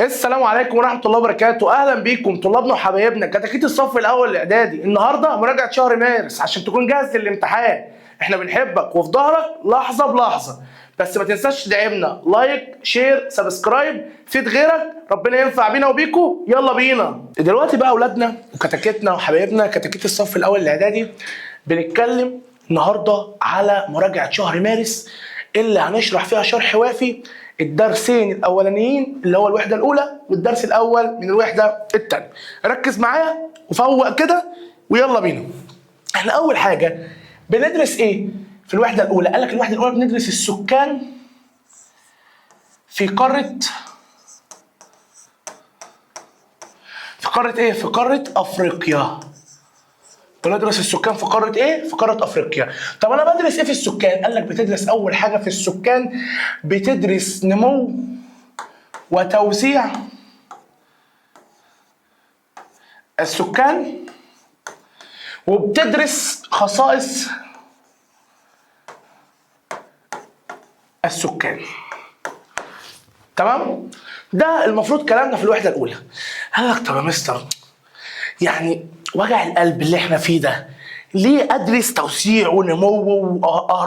السلام عليكم ورحمة الله وبركاته، أهلا بيكم طلابنا وحبايبنا كتاكيت الصف الأول الإعدادي. النهاردة مراجعة شهر مارس عشان تكون جاهز للامتحان. إحنا بنحبك وفي ظهرك لحظة بلحظة، بس ما تنساش تدعمنا لايك شير سبسكرايب، فيد غيرك ربنا ينفع بينا وبيكم. يلا بينا دلوقتي بقى أولادنا وكتاكيتنا وحبايبنا كتاكيت الصف الأول الإعدادي، بنتكلم النهارده على مراجعة شهر مارس اللي هنشرح فيها شرح وافي الدرسين الاولانيين اللي هو الوحده الاولى والدرس الاول من الوحده الثانيه. ركز معايا وفوق كده ويلا بينا. احنا اول حاجه بندرس ايه في الوحده الاولى؟ قال لك الوحده الاولى بندرس السكان في قاره ايه؟ في قاره افريقيا. بندرس السكان في قارة ايه؟ في قارة افريقيا. طب انا بدرس ايه في السكان؟ قال لك بتدرس اول حاجة في السكان بتدرس نمو وتوزيع السكان، وبتدرس خصائص السكان. تمام؟ ده المفروض كلامنا في الوحدة الأولى. قال لك طب يا مستر، يعني وجع القلب اللي احنا فيه ده ليه ادرس توسيع ونمو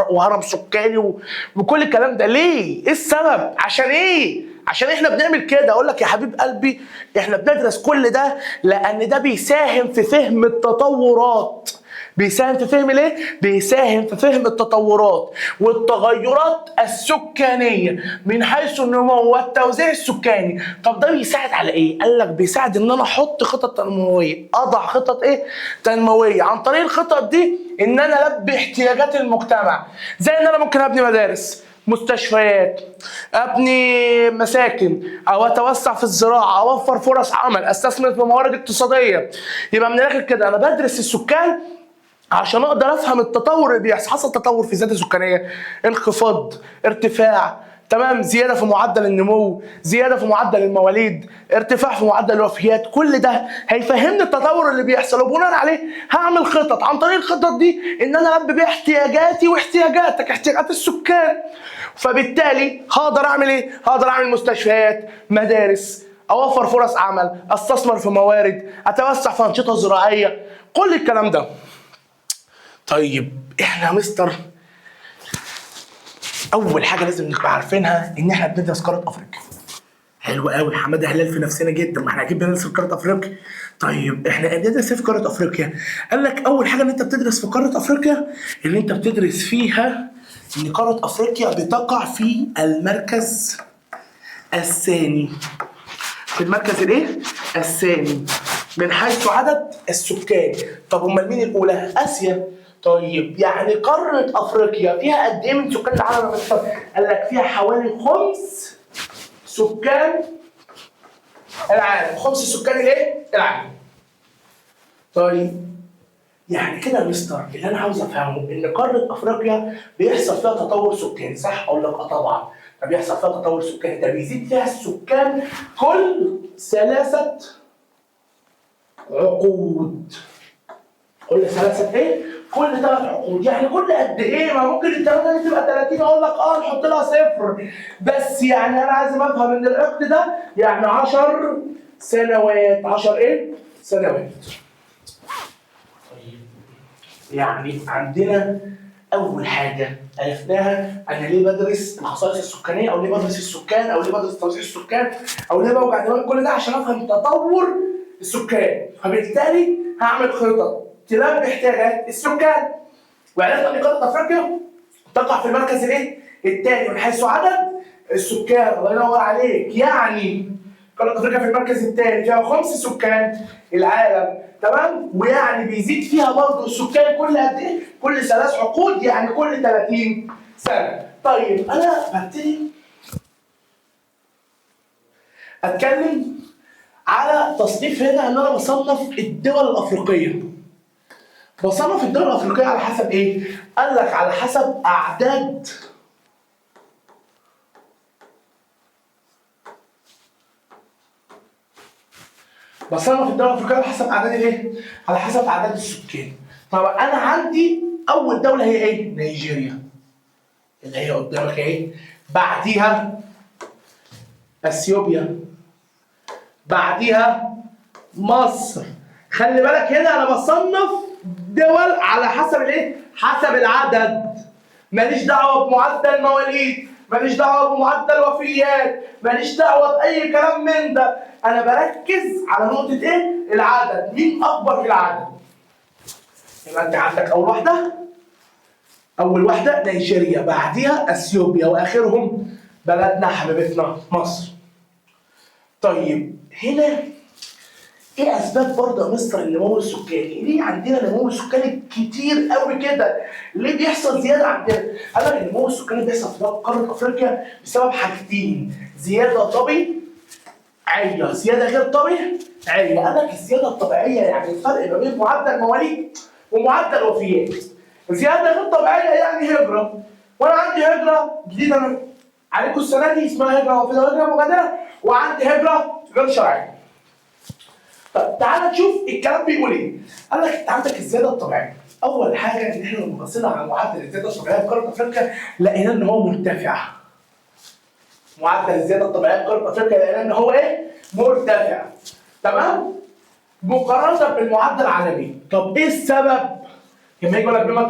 وهرم سكاني وكل الكلام ده ليه؟ ايه السبب؟ عشان ايه؟ عشان احنا بنعمل كده. اقول لك يا حبيب قلبي، احنا بندرس كل ده لان ده بيساهم في فهم التطورات. بيساهم في فهم الايه؟ بيساهم في فهم التطورات والتغيرات السكانيه من حيث النمو والتوزيع السكاني. طب ده بيساعد على ايه؟ قال لك بيساعد ان انا احط خطط تنمويه، اضع خطط ايه؟ تنمويه. عن طريق الخطط دي ان انا البي احتياجات المجتمع، زي ان انا ممكن ابني مدارس، مستشفيات، ابني مساكن، او اتوسع في الزراعه، اوفر فرص عمل، استثمر في موارد اقتصاديه. يبقى من الاخر كده انا بدرس السكان عشان اقدر افهم التطور اللي بيحصل. حصل تطور في الزياده السكانيه، انخفاض، ارتفاع، تمام، زياده في معدل النمو، زياده في معدل المواليد، ارتفاع في معدل الوفيات. كل ده هيفهمني التطور اللي بيحصل، وبناء عليه هعمل خطط. عن طريق الخطط دي ان انا البي بيها احتياجاتي واحتياجاتك، احتياجات السكان. فبالتالي هقدر اعمل ايه؟ هقدر اعمل مستشفيات، مدارس، اوفر فرص عمل، استثمر في موارد، اتوسع في انشطه زراعيه، كل الكلام ده. طيب احنا يا مستر اول حاجه لازم نبقى عارفينها ان احنا بندرس قاره افريقيا. حلو قوي، حماده هلال في نفسنا جدا، ما احنا اكيد بندرس في قاره افريقيا. طيب احنا بندرس في قاره افريقيا؟ قال لك اول حاجه ان انت بتدرس في قاره افريقيا اللي انت بتدرس فيها ان قاره افريقيا بتقع في المركز الثاني. في المركز الايه؟ الثاني من حيث عدد السكان. طب امال مين الاولى؟ اسيا. طيب يعني قارة افريقيا فيها قد ايه من سكان العالم يا مستر؟ قال لك فيها حوالي خمس سكان العالم، خمس سكان الايه؟ العالم. طيب يعني كده يا مستر اللي انا عاوز افهمه ان قارة افريقيا بيحصل فيها تطور سكاني، صح؟ اقول لك اه طبعا. ده بيحصل فيها تطور سكاني، ده بيزيد فيها السكان كل 3 عقود. كل 3 ايه؟ كل 3 عقود. يعني كل قد ايه؟ ما ممكن الثلاثه دي تبقى 30 اقول لك اه نحط لها صفر، بس يعني انا عايز افهم ان العقد ده يعني 10 سنوات. 10 ايه؟ سنوات. طيب يعني عندنا اول حاجه عرفناها انا ليه بدرس الخصائص السكانيه، او ليه بدرس السكان، او ليه بدرس توزيع السكان، او ليه بوجع دماغي كل ده عشان افهم تطور السكان. فبالتالي هعمل خطط تلبي احتياجات السكان. وعرفنا ان قاره افريقيا تقع في المركز الايه؟ الثاني من حيث عدد السكان. الله ينور عليك. يعني قاره افريقيا في المركز الثاني فيها خمس سكان العالم، تمام؟ ويعني بيزيد فيها برضه السكان كل قد ايه؟ كل 3 عقود، يعني كل 30 سنه. طيب انا ببتدي اتكلم على تصنيف هنا ان انا بصنف الدول الافريقيه. بصنف الدول الافريقيه على حسب ايه؟ قال لك على حسب اعداد بصنف الدول الافريقيه على حسب اعداد الايه؟ على حسب اعداد السكان. طب انا عندي اول دوله هي ايه؟ نيجيريا. اللي هي قدامك ايه؟ بعديها اثيوبيا، بعديها مصر. خلي بالك هنا انا بصنف دول على حسب الايه؟ حسب العدد. ماليش دعوه بمعدل مواليد، ماليش دعوه بمعدل وفيات، ماليش دعوه باي كلام من ده. انا بركز على نقطه ايه؟ العدد، مين اكبر في العدد. يبقى انت عندك اول واحده نيجيريا، بعديها اثيوبيا، واخرهم بلدنا حبيبتنا مصر. طيب هنا ايه اسباب برضه يا مستر النمو السكاني؟ ليه عندنا نمو سكاني كتير قوي كده؟ ليه بيحصل زياده عندنا؟ قال لك النمو السكاني بيحصل في قاره افريقيا بسبب حاجتين: زياده طبيعيه، زياده غير طبيعيه. قال لك الزياده الطبيعيه يعني الفرق ما بين معدل مواليد ومعدل وفيات. زياده غير طبيعيه يعني هجره، وانا عندي هجره جديده عليكم السنه دي اسمها هجره وفيه وهجره مبادره، وعندي هجره غير شرعيه. طب تعالى نشوف الكلام بيقول ايه. قال لك انت عندك الزياده الطبيعيه. اول حاجه ان احنا لما بصينا على معدل الزياده الطبيعيه في قاره افريقيا لقينا ان هو مرتفع. معدل الزياده الطبيعيه في قاره افريقيا لقينا ان هو ايه؟ مرتفع. تمام؟ مقارنه بالمعدل العالمي. طب ايه السبب؟ لما يجي يقول لك بما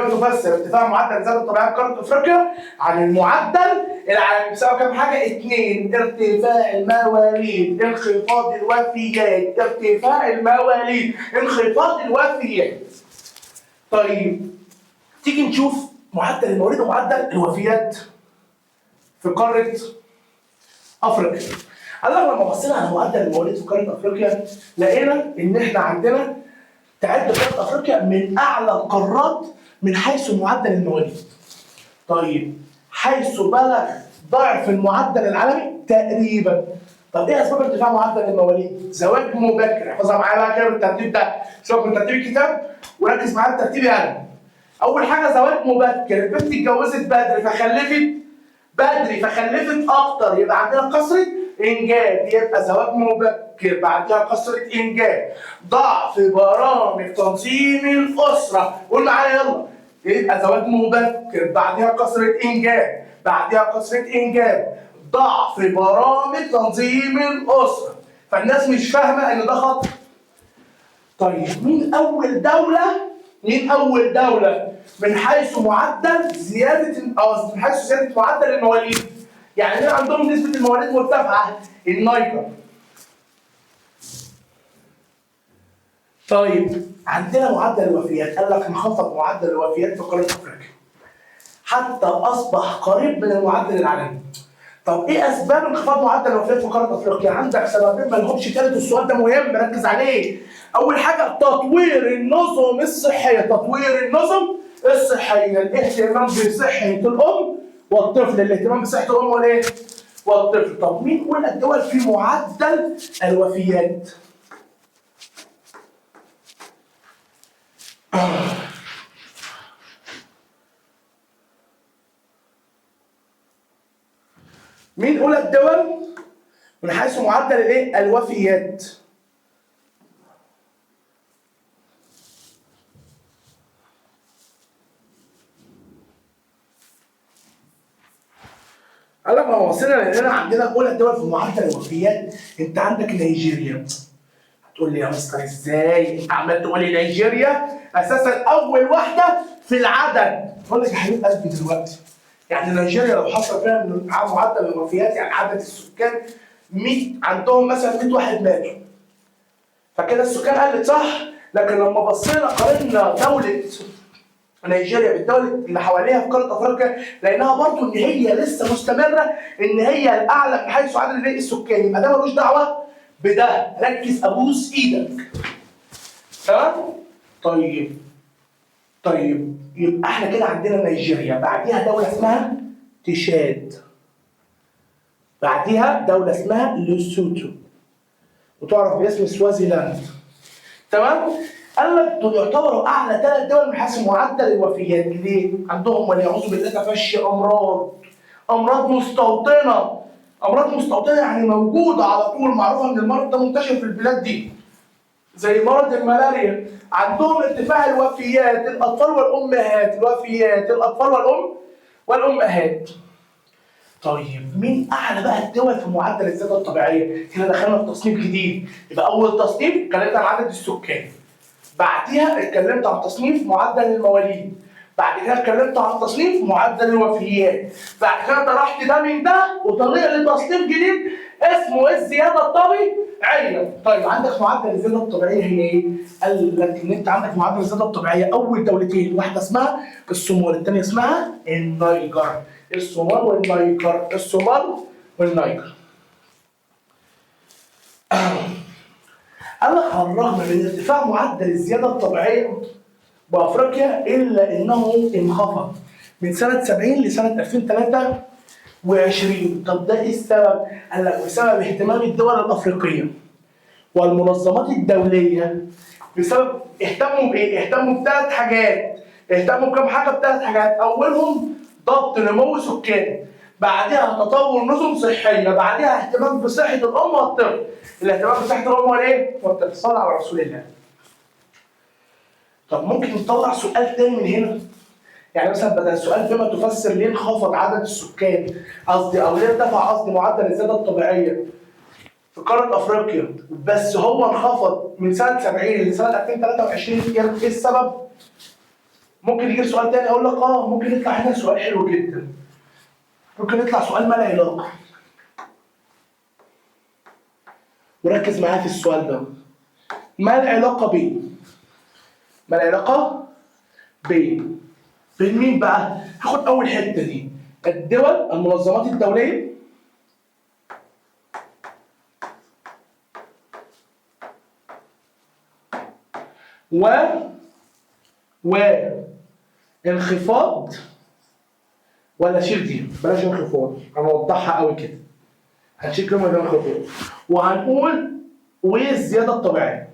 تفسر ارتفاع معدل الزياده الطبيعيه في قاره افريقيا عن المعدل العالمي بسبب كام حاجه؟ 2: ارتفاع المواليد، انخفاض الوفيات. ارتفاع المواليد، انخفاض الوفيات. طيب تيجي نشوف معدل المواليد ومعدل الوفيات في قاره افريقيا. قال لك لما بصينا على معدل المواليد في قاره افريقيا لقينا ان احنا عندنا تعد قاره افريقيا من اعلى القارات من حيث معدل المواليد. طيب حيث بلغ ضعف المعدل العالمي تقريبا. طب ايه اسباب ارتفاع معدل المواليد؟ زواج مبكر. احفظها معايا بقى كده بالترتيب ده، سيبك من ترتيب الكتاب وركز معايا بترتيبي انا. اول حاجه زواج مبكر، البنت اتجوزت بدري فخلفت اكتر، يبقى عندنا كثره انجاب، يبقى زواج مبكر. بعدها كثره انجاب. ضعف برامج تنظيم الاسره، قول معايا يلا. يبقى زواج مبكر، بعدها كثره انجاب، بعدها كثره انجاب، ضعف برامج تنظيم الاسره. فالناس مش فاهمه ان ده خطر. طيب مين أول دولة من حيث معدل زيادة أو من حيث زيادة معدل المواليد؟ يعني هنا عندهم نسبة المواليد مرتفعة، النيجر. طيب عندنا معدل الوفيات، قال لك انخفض معدل الوفيات في قارة أفريقيا حتى أصبح قريب من المعدل العالمي. طب ايه اسباب انخفاض معدل الوفيات في قاره افريقيا؟ عندك سببين ما لهمش ثالث، السؤال ده مهم ركز عليه. اول حاجه تطوير النظم الصحيه، الاهتمام بصحه الام والطفل، الاهتمام بصحه الام والايه؟ والطفل. طب مين اولى الدول في معدل الوفيات؟ مين اولى الدول من حيث معدل الايه؟ الوفيات. قال لك ما وصلنا لاننا عندنا اولى الدول في معدل الوفيات. انت عندك نيجيريا. هتقول لي يا مستر ازاي؟ انت عمال تقول لي نيجيريا اساسا اول واحده في العدد. اقول لك يا حبيب قلبي دلوقتي يعني نيجيريا لو حصل فيها من معدل الوفيات يعني عدد السكان 100، عندهم مثلا 100 واحد ماتوا، فكده السكان قلت صح؟ لكن لما بصينا قارنا دوله نيجيريا بالدول اللي حواليها في قاره افريقيا لانها برضو ان هي لسه مستمره ان هي الاعلى من حيث عدد السكان، يبقى ده ملوش دعوه بده، ركز ابوس ايدك. تمام؟ طيب يبقى احنا كده عندنا نيجيريا، بعديها دوله اسمها تشاد، بعديها دوله اسمها لوسوتو وتعرف باسم سوازيلاند. تمام؟ قال لك دول يعتبروا اعلى 3 دول من حيث معدل الوفيات. ليه؟ عندهم والعياذ بالله تفشي امراض مستوطنه يعني موجوده على طول، معروفه ان المرض ده منتشر في البلاد دي زي مرض الملاريا. عندهم ارتفاع الوفيات الأطفال والأمهات، الوفيات الأطفال والأمهات. طيب مين اعلى بقى الدول في معدل الزياده الطبيعيه؟ هنا دخلنا في تصنيف جديد، يبقى اول تصنيف اتكلمت عن عدد السكان، بعديها اتكلمت عن تصنيف معدل المواليد، بعد كده اتكلمت عن تصنيف معدل الوفيات، بعد كده طرحت ده من ده وطلع لي تصنيف جديد اسمه الزياده الطبيعيه. طيب عندك معدل الزياده الطبيعيه هي ايه؟ قال لك ان انت عندك معدل الزياده الطبيعيه اول دولتين، واحده اسمها الصومال الثانيه اسمها النيجر. الصومال والنيجر، الصومال والنيجر. قال لك على الرغم من ارتفاع معدل الزياده الطبيعيه بافريقيا الا انه انخفض من سنه 70 لسنه 2023. طب ده ايه السبب؟ قال لك بسبب اهتمام الدول الافريقيه والمنظمات الدوليه. بسبب اهتموا بايه؟ اهتموا بثلاث حاجات. اهتموا بكم حاجه؟ بثلاث حاجات. اولهم ضبط نمو سكاني، بعدها تطور نظم صحيه، بعدها اهتمام بصحه الام والطفل. الاهتمام بصحه الام والايه؟ والطفل. صلى على رسول الله. طب ممكن نطلع سؤال تاني من هنا؟ يعني مثلا بدل السؤال بما تفسر ليه انخفض عدد السكان، قصدي او ليه ارتفع معدل الزياده الطبيعيه في قاره افريقيا بس هو انخفض من سنه 70 لسنه 2023، ايه السبب؟ ممكن يجي سؤال تاني اقول لك ممكن يطلع هنا سؤال حلو جدا. ممكن يطلع سؤال ما له علاقه. وركز معايا في السؤال ده. ما العلاقه بين؟ ما العلاقه بين مين بقى؟ هاخد أول حتة دي، الدول المنظمات الدولية انخفاض، ولا شيل دي بلاش انخفاض، هنوضحها قوي كده. هنشيل كلمة انخفاض وهنقول والزيادة الطبيعية.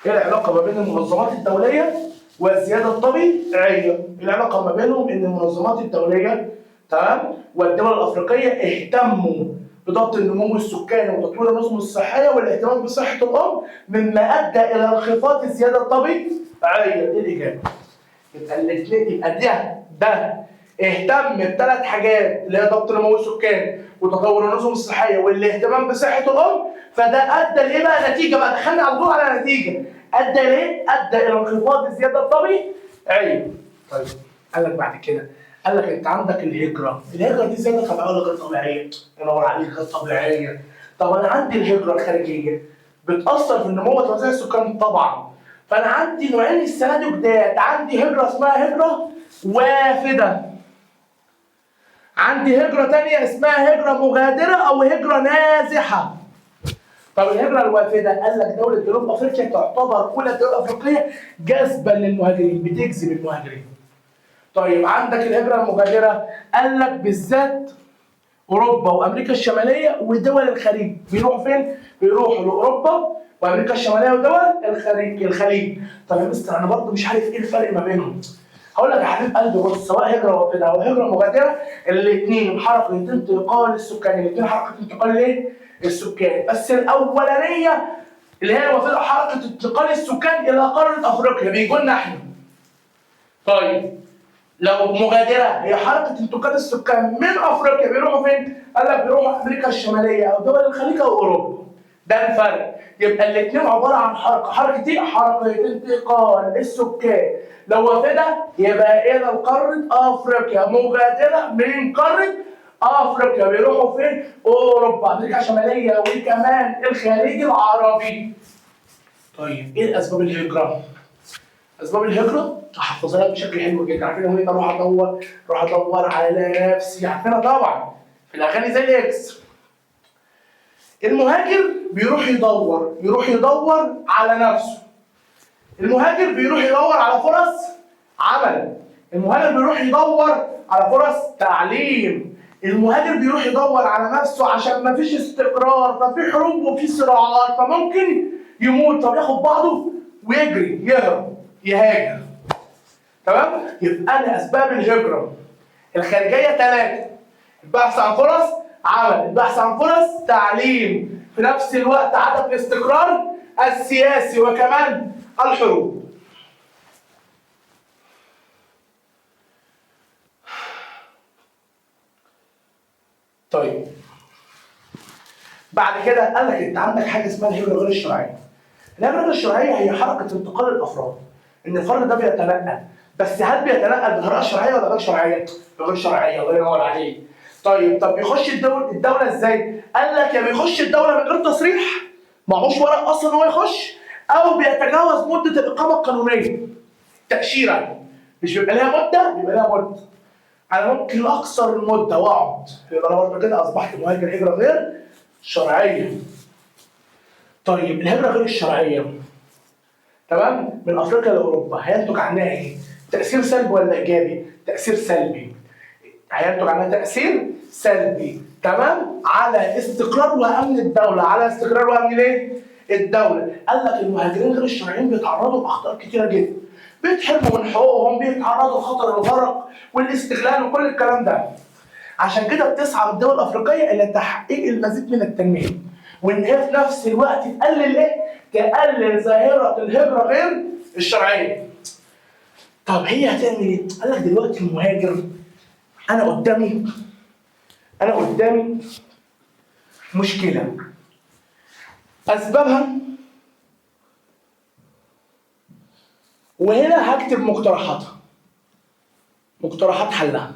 ايه العلاقه ما بين المنظمات الدوليه والزياده الطبيعيه؟ العلاقه ما بينهم ان المنظمات الدوليه تمام والدول الافريقيه اهتموا بضبط النمو السكاني وتطوير النظم الصحيه والاهتمام بصحه الام، مما ادى الى انخفاض الزياده الطبيعيه. دي الاجابه. يبقى الاثنين، يبقى ده اهتم بثلاث حاجات اللي هي ضبط النمو السكاني وتطور النظم الصحيه والاهتمام بصحه الام، فده ادى لايه بقى؟ نتيجه بقى، دخلنا على طول على نتيجه. ادى ليه؟ ادى الى انخفاض الزياده الطبيعيه. طيب قال لك بعد كده، قال لك انت عندك الهجره دي زياده طبيعيه ولا غير طبيعيه؟ ينور عليك، غير طبيعيه. طب انا عندي الهجره الخارجيه بتاثر في النمو وتوزيع السكان طبعا. فانا عندي نوعين السنه دي جداد، عندي هجره اسمها هجره وافده، عندي هجره ثانيه اسمها هجره مغادره او هجره نازحه. طب الهجره الوافده قال لك دوله جنوب افريقيا تعتبر اولى دول افريقيه جذبا للمهاجرين، بتجذب المهاجرين. طيب عندك الهجره المغادره قال لك بالذات اوروبا وامريكا الشماليه ودول الخليج. بيروحوا فين؟ بيروحوا لاوروبا وامريكا الشماليه ودول الخليج. طب يا مستر انا برضه مش عارف ايه الفرق ما بينهم. هقول لك يا حبيب قلبي، بص، سواء هجره وافده او هجره مغادره الاثنين حركه انتقال السكان، الاثنين حركه انتقال ايه؟ السكان. بس الاولانيه اللي هي الوافده حركه انتقال السكان الى قاره افريقيا بيجوا لنا احنا. طيب لو مغادره هي حركه انتقال السكان من افريقيا بيروحوا فين؟ قال لك بيروحوا امريكا الشماليه او دول الخليج او اوروبا. ده الفرق. يبقى الاثنين عباره عن حركه ايه؟ حركه انتقال السكان. لو وافده يبقى الى قاره افريقيا، مغادره من قاره افريقيا بيروحوا فين؟ اوروبا، امريكا الشماليه وكمان الخليج العربي. طيب ايه اسباب الهجره؟ اسباب الهجره هحفظها لك بشكل حلو جدا. عارفين ان انا اروح ادور على نفسي، عارفينها طبعا في الاغاني زي الاكس. المهاجر بيروح يدور على نفسه. المهاجر بيروح يدور على فرص عمل. المهاجر بيروح يدور على فرص تعليم. المهاجر بيروح يدور على نفسه عشان مفيش استقرار، ففي حروب وفي صراعات فممكن يموت، طب ياخد بعضه ويجري يهرب يهاجر. تمام؟ يبقى انا اسباب الهجره الخارجيه ثلاثه: البحث عن فرص عمل، البحث عن فرص تعليم، في نفس الوقت عدم الاستقرار السياسي وكمان الحروب. طيب بعد كده قال لك انت عندك حاجه اسمها الهجره غير الشرعيه. الهجره غير الشرعيه هي حركه انتقال الافراد، ان الفرد ده بيتنقل، بس هل بيتنقل بطريقه شرعيه ولا غير شرعيه؟ غير شرعيه، الله ينور عليك. طب بيخش الدوله ازاي؟ قال لك يا بيخش الدوله من غير تصريح، معهوش ورق اصلا ان هو يخش، او بيتجاوز مده الاقامه القانونيه. تاشيره مش بيبقى لها مده، بيبقى لها مده. انا ممكن اكثر المده واقعد، يبقى انا برضه كده اصبحت مهاجر هجره غير شرعيه. طيب الهجره غير الشرعيه تمام من افريقيا لاوروبا هينتج عنها ايه؟ تاثير سلبي ولا ايجابي؟ تاثير سلبي. هينتج عنها تاثير سلبي تمام على استقرار وامن الدوله، على استقرار وامن ايه؟ الدوله. قال لك المهاجرين غير الشرعيين بيتعرضوا لاخطار كتيره جدا، بيتحرموا من حقوقهم، بيتعرضوا لخطر الغرق والاستغلال وكل الكلام ده. عشان كده بتسعى الدول الافريقيه الى تحقيق المزيد من التنميه، وان هي في نفس الوقت تقلل ايه؟ تقلل ظاهره الهجره غير الشرعيه. طب هي هتعمل ايه؟ قال لك دلوقتي المهاجر انا قدامي مشكله اسبابها، وهنا هكتب مقترحات حلها.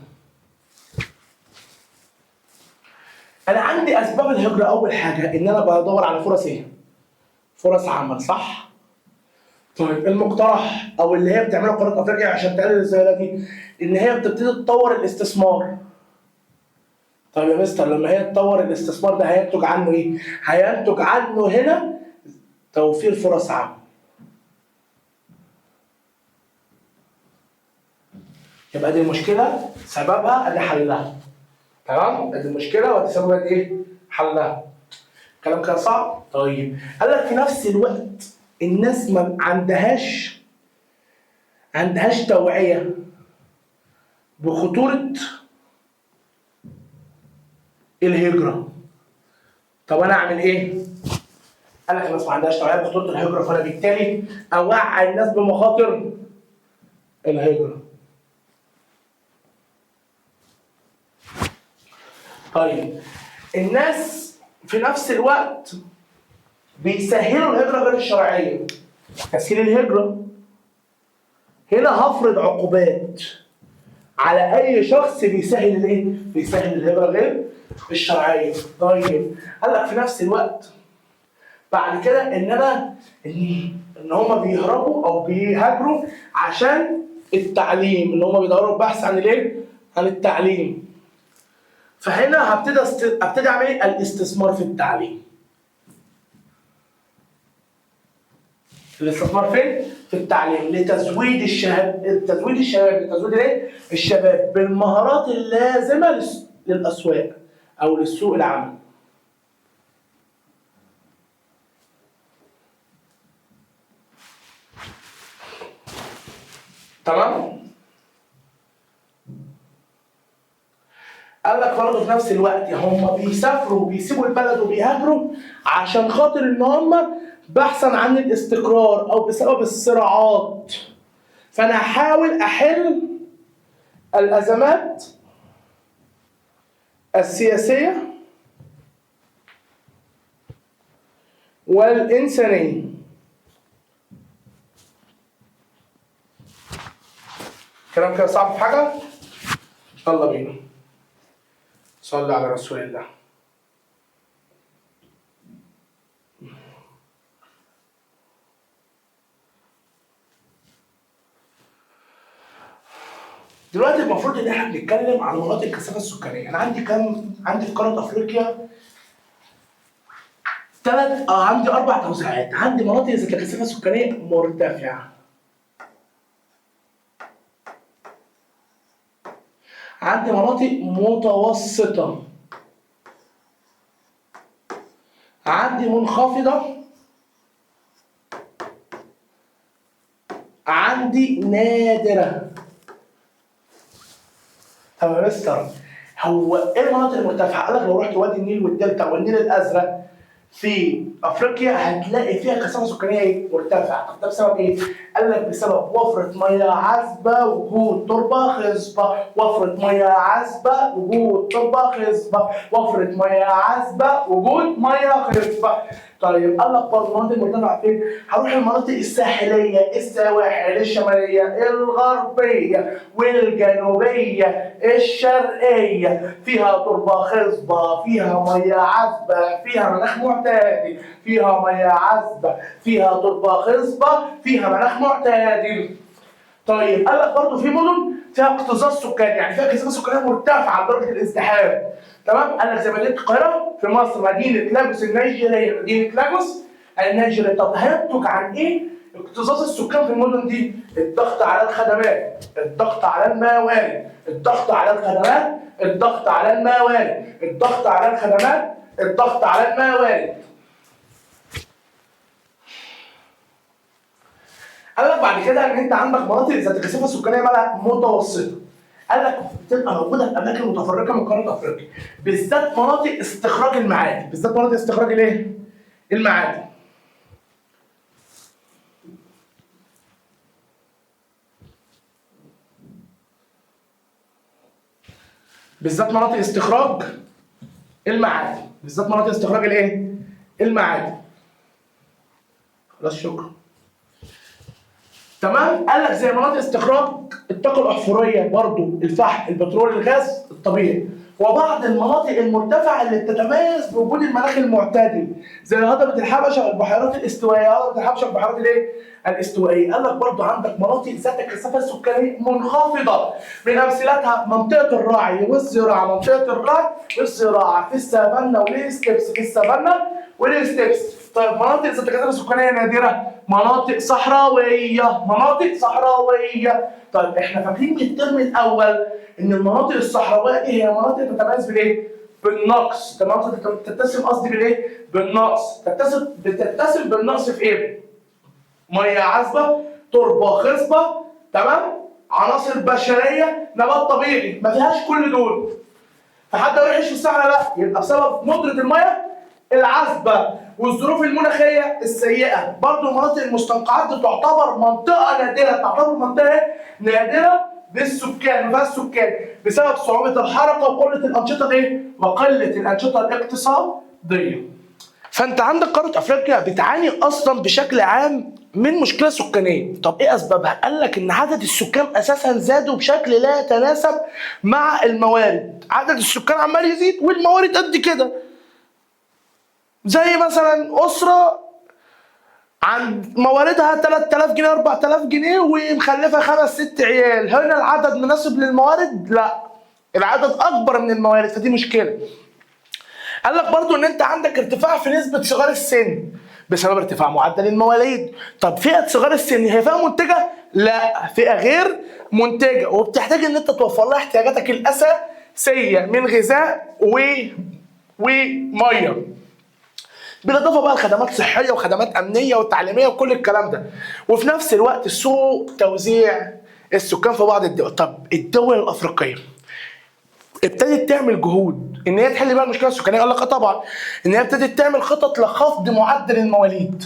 انا عندي اسباب الهجره، اول حاجه ان انا بدور على فرص ايه؟ فرص عمل، صح؟ طيب المقترح او اللي هي بتعمله قاره افريقيا عشان تقلل الظاهره دي ان هي بتبتدي تطور الاستثمار. طيب يا مستر لما هي تطور الاستثمار ده هينتج عنه ايه؟ هينتج عنه هنا توفير فرص عمل. يبقى دي المشكله سببها ادي حلها. تمام؟ ادي المشكله وادي سببها ايه؟ حلها. كلام كده صعب؟ طيب قال لك في نفس الوقت الناس ما عندهاش توعيه بخطوره الهجره. طب انا اعمل ايه؟ قال لك الناس ما عندهاش توعيه بخطوره الهجره، فانا بالتالي اوعي الناس بمخاطر الهجره. طيب الناس في نفس الوقت بيسهلوا الهجره غير الشرعيه. تسهيل الهجره هنا هفرض عقوبات على اي شخص بيسهل الايه؟ بيسهل الهجره غير الشرعيه. طيب قال لك في نفس الوقت بعد كده ان هم بيهربوا او بيهاجروا عشان التعليم، ان هم بيدوروا بحث عن الايه؟ عن التعليم. فهنا ابتدي اعمل ايه؟ الاستثمار في التعليم. الاستثمار فين؟ في التعليم لتزويد الشباب بالمهارات اللازمه للاسواق او للسوق العمل. تمام؟ قال لك برضه في نفس الوقت هم بيسافروا وبيسيبوا البلد وبيهاجروا عشان خاطر ان هم بحثا عن الاستقرار او بسبب الصراعات. فانا هحاول احل الازمات السياسيه والانسانيه. كلام كده صعب في حاجه؟ يلا بينا. صلي على رسول الله. دلوقتي المفروض ان احنا بنتكلم عن مناطق الكثافه السكانيه. انا عندي في قاره افريقيا عندي 4 توزيعات. عندي مناطق ذات الكثافه السكانيه مرتفعه، عندي مناطق متوسطه، عندي منخفضه، عندي نادره. طب يا مستر هو ايه المناطق المرتفعه؟ قال لك لو رحت وادي النيل والدلتا والنيل الازرق في افريقيا هتلاقي فيها كثافه سكانيه مرتفعه. طب ده بسبب ايه؟ قال لك بسبب وفره ميه عذبه، وجود تربه خصبه، وفره ميه عذبه، وجود تربه خصبه، وفره ميه عذبه، وجود ميه خصبه. طيب قال لك برضه المناطق المرتفعه فين؟ هروح المناطق الساحليه، السواحل الشماليه، الغربيه والجنوبيه، الشرقيه، فيها تربه خصبه، فيها ميه عذبه، فيها مناخ معتدل، فيها ميه عذبه، فيها تربه خصبه، فيها مناخ معتدل. طيب قال لك برضه في مدن فيها اكتظاظ سكاني، يعني فيها كثافه سكانيه مرتفعه لدرجه الازدحام. تمام؟ قال لك زي مدينه القاهره في مصر، مدينه لاجوس النيجيريه، مدينه لاجوس النيجيريه. طب هينتج عن ايه اكتظاظ السكان في المدن دي؟ الضغط على الخدمات، الضغط على الموارد، الضغط على الخدمات، الضغط على الموارد، الضغط على الخدمات، الضغط على الموارد. قال لك بعد كده ان انت عندك مناطق ذات كثافه سكانيه مالها متوسطه. قال لك بتبقى موجوده في اماكن متفرقه من قاره افريقيا، بالذات مناطق استخراج المعادن، بالذات مناطق استخراج الايه؟ المعادن. بالذات مناطق استخراج المعادن، بالذات مناطق استخراج الايه؟ المعادن. خلاص شكرا. تمام؟ قال لك زي مناطق استخراج الطاقه الاحفوريه برضو، الفحم، البترول، الغاز الطبيعي، وبعض المناطق المرتفعه اللي بتتميز بوجود المناخ المعتدل زي هضبه الحبشه والبحيرات الاستوائيه. هضبه الحبشه والبحيرات الايه؟ الاستوائيه. قال لك برضو عندك مناطق ذات الكثافه السكانيه منخفضه، من امثلتها منطقه الراعي والزراعه، منطقه الراعي والزراعه في السافانا والستبس، في السافانا والستبس. طيب مناطق ذات كثافه سكانيه نادره، مناطق صحراويه، مناطق صحراويه. طيب احنا فاكرين من الترم الاول ان المناطق الصحراويه دي هي مناطق تتميز بالايه؟ بالنقص. تمام؟ تتسم قصدي بالايه؟ بالنقص. بتتسم بالنقص في ايه؟ ميه عذبه، تربه خصبه، تمام؟ عناصر بشريه، نبات طبيعي، ما فيهاش كل دول. فحد يروح يعيش في الصحراء؟ لا، يبقى بسبب ندره الميه العذبه والظروف المناخيه السيئه. برضو المناطق المستنقعات دي تعتبر منطقه نادره، تعتبر منطقه نادره بالسكان، ما فيهاش سكان، بسبب صعوبه الحركه وقله الانشطه ايه؟ وقله الانشطه الاقتصاديه. فانت عندك قاره افريقيا بتعاني اصلا بشكل عام من مشكله سكانيه. طب ايه اسبابها؟ قال لك ان عدد السكان اساسا زادوا بشكل لا يتناسب مع الموارد. عدد السكان عمال يزيد والموارد قد كده. زي مثلا اسره عند مواردها 3000 جنيه 4000 جنيه ومخلفه 5 6 عيال، هنا العدد مناسب للموارد؟ لا، العدد اكبر من الموارد، فدي مشكله. قال لك برضو ان انت عندك ارتفاع في نسبه صغار السن بسبب ارتفاع معدل المواليد. طب فئه صغار السن هي فئه منتجه؟ لا، فئه غير منتجه، وبتحتاج ان انت توفر لها احتياجاتك الاساسيه من غذاء وميه، بالاضافه بقى لخدمات صحيه وخدمات امنيه وتعليميه وكل الكلام ده. وفي نفس الوقت سوء توزيع السكان في بعض الدول. طب الدول الافريقيه ابتدت تعمل جهود ان هي تحل بقى المشكله السكانيه؟ قال لك طبعا، ان هي ابتدت تعمل خطط لخفض معدل المواليد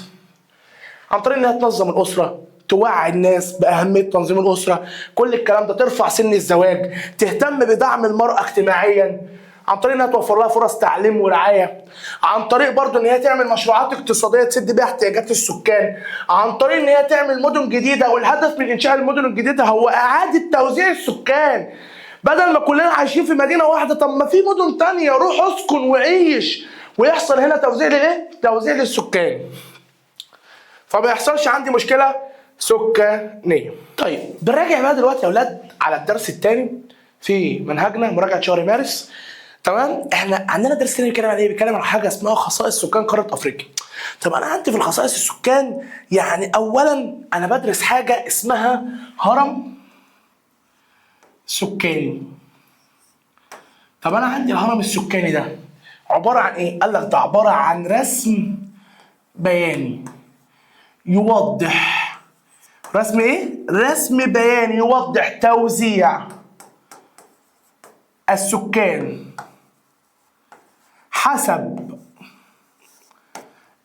عن طريق انها تنظم الاسره، توعي الناس باهميه تنظيم الاسره، كل الكلام ده، ترفع سن الزواج، تهتم بدعم المراه اجتماعيا عن طريق انها توفر لها فرص تعليم ورعايه، عن طريق برضه ان هي تعمل مشروعات اقتصاديه تسد بيها احتياجات السكان، عن طريق ان هي تعمل مدن جديده. والهدف من انشاء المدن الجديده هو اعاده توزيع السكان. بدل ما كلنا عايشين في مدينه واحده، طب ما في مدن تانية، روح اسكن وعيش، ويحصل هنا توزيع للايه؟ توزيع للسكان. فما يحصلش عندي مشكله سكانيه. طيب بنراجع بقى دلوقتي يا اولاد على الدرس الثاني في منهجنا مراجعه شهر مارس. تمام؟ احنا عندنا درس تاني بيتكلم عن ايه؟ بيتكلم عن حاجه اسمها خصائص سكان قاره افريقيا. طب انا عندي في الخصائص السكان، يعني اولا انا بدرس حاجه اسمها هرم سكاني. طب انا عندي الهرم السكاني ده عباره عن ايه؟ قال لك ده عباره عن رسم بياني يوضح، رسم ايه؟ رسم بياني يوضح توزيع السكان حسب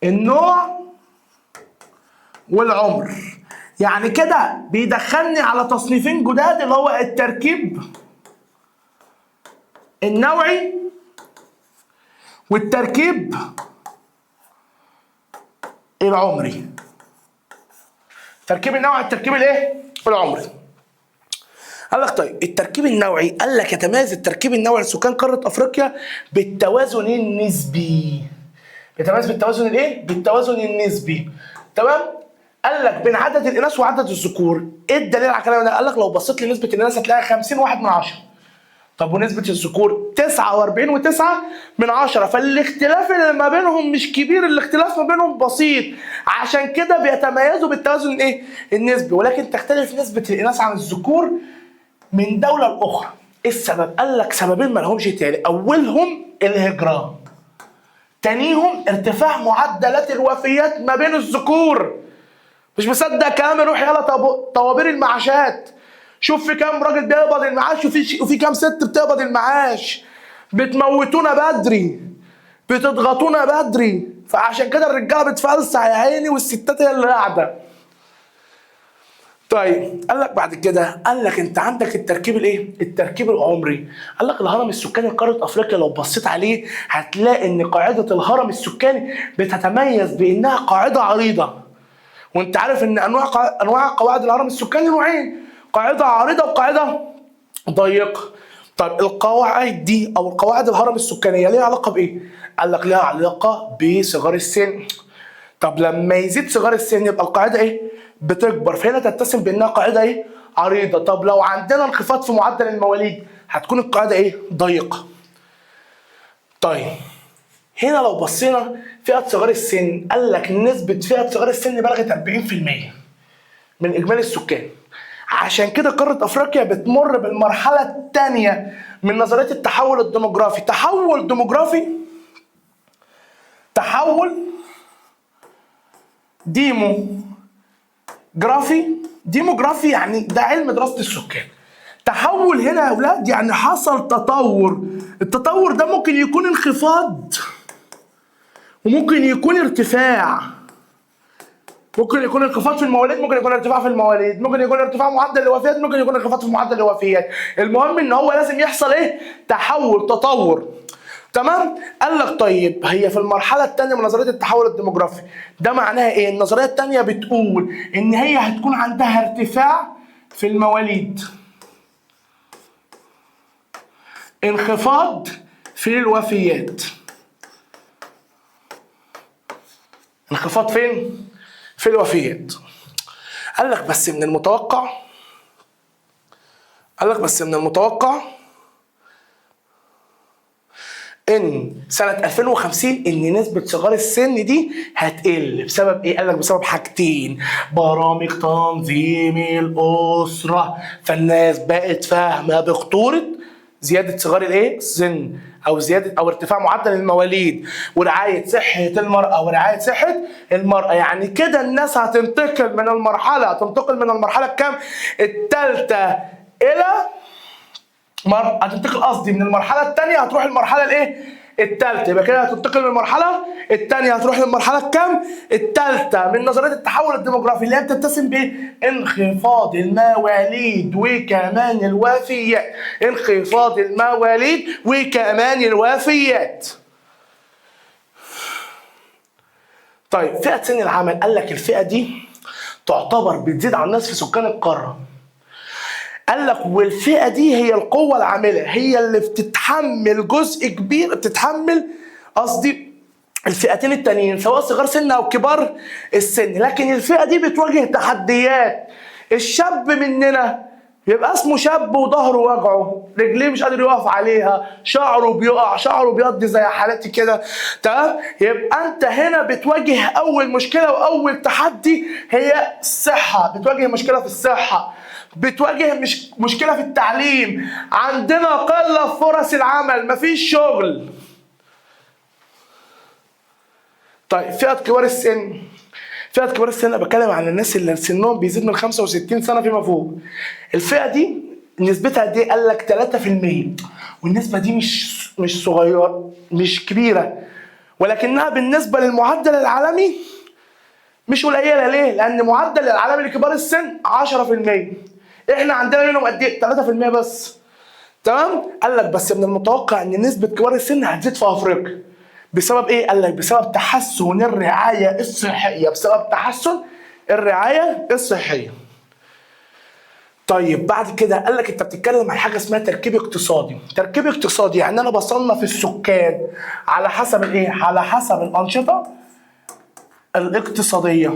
النوع والعمر. يعني كده بيدخلني على تصنيفين جداد، اللي هو التركيب النوعي والتركيب العمري. التركيب النوعي والتركيب الايه؟ العمري. قال لك طيب التركيب النوعي، قال لك يتميز التركيب النوعي لسكان قاره افريقيا بالتوازن النسبي. يتميز بالتوازن الايه؟ بالتوازن النسبي. تمام؟ قال لك بين عدد الاناث وعدد الذكور. ايه الدليل على الكلام ده؟ قال لك لو بصيت لنسبه الاناث هتلاقيها 50 واحد من 10. طب ونسبه الذكور 49 و9 من 10. فالاختلاف اللي ما بينهم مش كبير، الاختلاف ما بينهم بسيط. عشان كده بيتميزوا بالتوازن الايه؟ النسبي. ولكن تختلف نسبه الاناث عن الذكور من دوله لاخرى. ايه السبب؟ قال لك سببين ما لهمش تاني. اولهم الهجره، تانيهم ارتفاع معدلات الوفيات ما بين الذكور. مش مصدق كلامي؟ روح يلا طوابير المعاشات، شوف في كام راجل بيقبض المعاش وفي كام ست بتقبض المعاش. بتموتونا بدري، بتضغطونا بدري، فعشان كده الرجاله بتفلسع يا عيني والستات هي اللي قاعده. طيب قال لك بعد كده، قال لك انت عندك التركيب الايه؟ التركيب العمري. قال لك الهرم السكاني لقاره افريقيا لو بصيت عليه هتلاقي ان قاعده الهرم السكاني بتتميز بانها قاعده عريضه. وانت عارف ان انواع قواعد الهرم السكاني نوعين، قاعده عريضه وقاعده ضيقه. طيب القواعد دي او القواعد الهرم السكانيه ليها علاقه بايه؟ قال لك ليها علاقه بصغار السن. طب لما يزيد صغار السن يبقى القاعده ايه؟ بتكبر، فهنا تتسم بانها قاعده ايه؟ عريضه. طب لو عندنا انخفاض في معدل المواليد هتكون القاعده ايه؟ ضيقه. طيب هنا لو بصينا فئه صغار السن، قال لك نسبه فئه صغار السن بلغت 40% من اجمالي السكان. عشان كده قاره افريقيا بتمر بالمرحله الثانيه من نظريه التحول الديموغرافي. تحول ديموغرافي، تحول ديموغرافي يعني ده علم دراسه السكان. تحول هنا يا اولاد يعني حصل تطور. التطور ده ممكن يكون انخفاض وممكن يكون ارتفاع. ممكن يكون انخفاض في المواليد، ممكن يكون ارتفاع في المواليد، ممكن يكون ارتفاع معدل الوفيات، ممكن يكون انخفاض في معدل الوفيات. المهم ان هو لازم يحصل ايه؟ تحول، تطور. تمام؟ قال لك طيب هي في المرحله الثانيه من نظريه التحول الديموغرافي ده معناها ايه؟ النظريه الثانيه بتقول ان هي هتكون عندها ارتفاع في المواليد، انخفاض في الوفيات. انخفاض فين؟ في الوفيات. قال لك بس من المتوقع، ان سنة 2050 ان نسبة صغار السن دي هتقل. بسبب ايه؟ قال لك بسبب حاجتين: برامج تنظيم الأسرة. فالناس بقت فاهمة بخطورة زيادة صغار الايه؟ السن، او زيادة او ارتفاع معدل المواليد، ورعاية صحة المرأة ورعاية صحة المرأة. يعني كده الناس هتنتقل من المرحلة الكام؟ الثالثة الى هتنتقل قصدي من المرحله الثانيه هتروح المرحله الايه؟ الثالثه. يبقى كده هتنتقل من المرحله الثانيه هتروح للمرحله الكام؟ الثالثه من نظريه التحول الديموغرافي اللي هي بتتسم بانخفاض المواليد وكمان الوفيات. انخفاض المواليد وكمان الوفيات. طيب فئه سن العمل، قال لك الفئه دي تعتبر بتزيد على الناس في سكان القاره. قال لك والفئه دي هي القوه العامله، هي اللي بتتحمل جزء كبير، بتتحمل قصدي الفئتين التانيين سواء صغار سن او كبار السن. لكن الفئه دي بتواجه تحديات. الشاب مننا يبقى اسمه شاب وظهره وجعه، رجليه مش قادر يقف عليها، شعره بيقع، شعره بيقضي زي حالاتي كده. تمام؟ يبقى انت هنا بتواجه اول مشكله واول تحدي هي الصحه. بتواجه مشكله في الصحه، بتواجه مشكله في التعليم. عندنا قله في فرص العمل، مفيش شغل. طيب فئه كبار السن، انا بتكلم عن الناس اللي سنهم بيزيد من 65 سنه فيما فوق. الفئه دي نسبتها قد ايه؟ قال لك 3%. والنسبه دي مش صغيره، مش كبيره، ولكنها بالنسبه للمعدل العالمي مش قليله. ليه؟ لان معدل العالمي لكبار السن 10%، احنا عندنا منهم قد ايه؟ 3% بس. تمام؟ قال لك بس من المتوقع ان نسبه كبار السن هتزيد في افريقيا. بسبب ايه؟ قال لك بسبب تحسن الرعايه الصحيه، بسبب تحسن الرعايه الصحيه. طيب بعد كده قال لك انت بتتكلم عن حاجه اسمها تركيب اقتصادي. تركيب اقتصادي يعني انا بصنف السكان على حسب الايه؟ على حسب الانشطه الاقتصاديه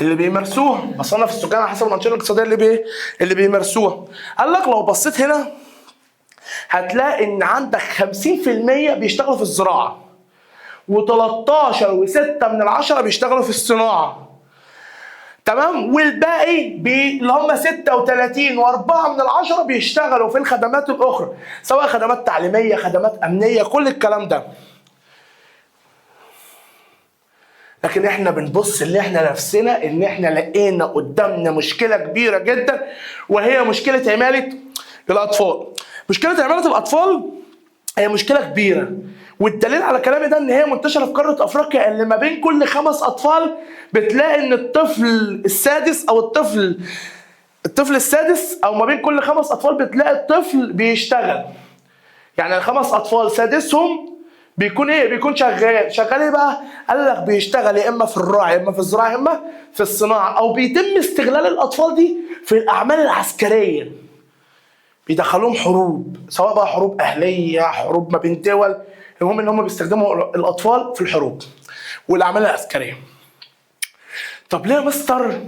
اللي بيمارسوها. بصنف السكان على حسب الانشطه الاقتصاديه اللي بيمارسوها. قال لك لو بصيت هنا هتلاقي ان عندك 50% بيشتغلوا في الزراعه، و13.6 بيشتغلوا في الصناعه. تمام؟ والباقي اللي هم 36.4 بيشتغلوا في الخدمات الاخرى، سواء خدمات تعليميه، خدمات امنيه، كل الكلام ده. لكن احنا بنبص اللي احنا نفسنا ان احنا لقينا قدامنا مشكله كبيره جدا، وهي مشكله عماله الاطفال. مشكله عماله الاطفال هي مشكله كبيره، والدليل على كلامي ده ان هي منتشره في قاره افريقيا، اللي ما بين كل 5 اطفال بتلاقي ان الطفل السادس او الطفل السادس، او ما بين كل 5 اطفال بتلاقي الطفل بيشتغل. يعني ال5 اطفال سادسهم بيكون ايه؟ بيكون شغال ايه بقى؟ قال لك بيشتغل يا اما في الرعي، يا اما في الزراعه، يا اما في الصناعه، او بيتم استغلال الاطفال دي في الاعمال العسكريه. بيدخلوهم حروب، سواء بقى حروب اهليه، حروب ما بين دول، المهم ان هم بيستخدموا الاطفال في الحروب والاعمال العسكريه. طب ليه يا مستر؟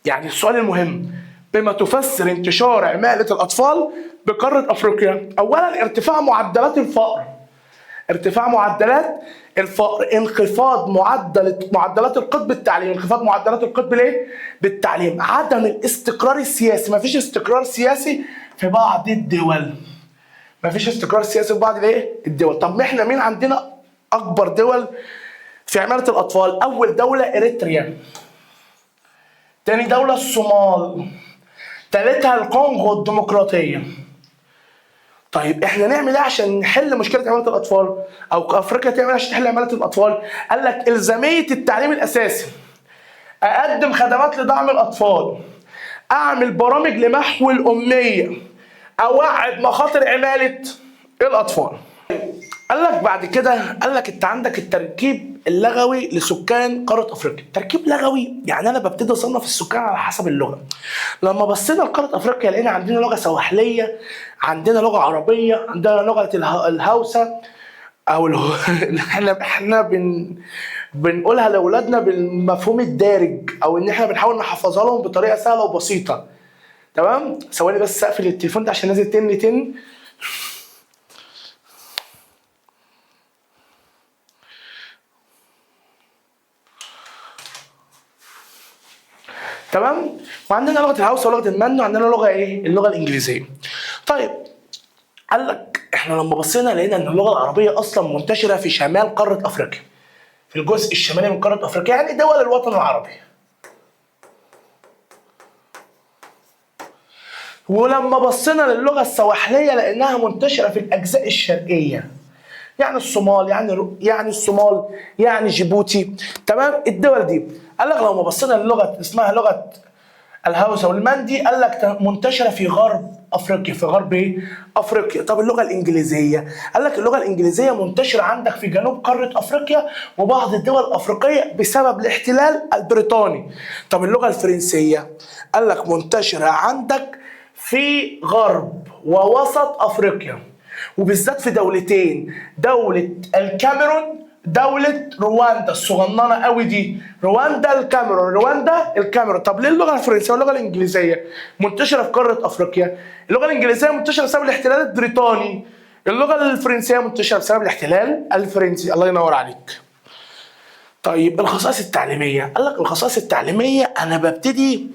يعني السؤال المهم، بما تفسر انتشار عماله الاطفال بقاره افريقيا؟ اولا ارتفاع معدلات الفقر. ارتفاع معدلات الفقر، انخفاض معدلات القطب التعليمي. انخفاض معدلات القطب ليه؟ بالتعليم. عدم الاستقرار السياسي، مفيش استقرار سياسي في بعض الدول. مفيش استقرار سياسي في بعض الايه؟ الدول. طب احنا مين عندنا اكبر دول في عماله الاطفال؟ اول دوله اريتريا، تاني دوله الصومال، تالتها الكونغو الديمقراطيه. طيب احنا نعمل ايه عشان نحل مشكله عماله الاطفال؟ او افريقيا تعمل ايه عشان تحل عماله الاطفال؟ قال لك الزاميه التعليم الاساسي، اقدم خدمات لدعم الاطفال، اعمل برامج لمحو الاميه، اوعد مخاطر عماله الاطفال. قال لك بعد كده، قال لك انت عندك التركيب اللغوي لسكان قاره افريقيا. تركيب لغوي يعني انا ببتدي اصنف السكان على حسب اللغه. لما بصينا لقاره افريقيا لقينا عندنا لغه سواحليه، عندنا لغه عربيه، عندنا لغه الهوسه، او احنا بنقولها لاولادنا بالمفهوم الدارج، او ان احنا بنحاول نحفظها لهم بطريقه سهله وبسيطه. تمام؟ ثواني بس اقفل التليفون ده عشان نازل تن. تمام؟ وعندنا لغه الهوسه ولغه المن، وعندنا لغه ايه؟ اللغه الانجليزيه. طيب قال لك احنا لما بصينا لقينا ان اللغه العربيه اصلا منتشره في شمال قاره افريقيا، في الجزء الشمالي من قاره افريقيا، يعني دول الوطن العربي. ولما بصينا للغه السواحليه لقيناها منتشره في الاجزاء الشرقيه، يعني الصومال، يعني الصومال، يعني جيبوتي. تمام؟ الدول دي. قال لك لما بصينا للغه اسمها لغه الهوسه والمندي، قال لك منتشره في غرب افريقيا، في غرب ايه؟ افريقيا. طب اللغه الانجليزيه؟ قال لك اللغه الانجليزيه منتشره عندك في جنوب قاره افريقيا وبعض الدول الافريقيه بسبب الاحتلال البريطاني. طب اللغه الفرنسيه؟ قال لك منتشره عندك في غرب ووسط افريقيا، وبالذات في دولتين، دولة الكاميرون، دولة رواندا الصغننة قوي دي، رواندا الكاميرون، رواندا الكاميرون. طب ليه اللغة الفرنسية واللغة الإنجليزية منتشرة في قارة أفريقيا؟ اللغة الإنجليزية منتشرة بسبب الاحتلال البريطاني، اللغة الفرنسية منتشرة بسبب الاحتلال الفرنسي. الله ينور عليك. طيب الخصائص التعليمية، قال لك الخصائص التعليمية أنا ببتدي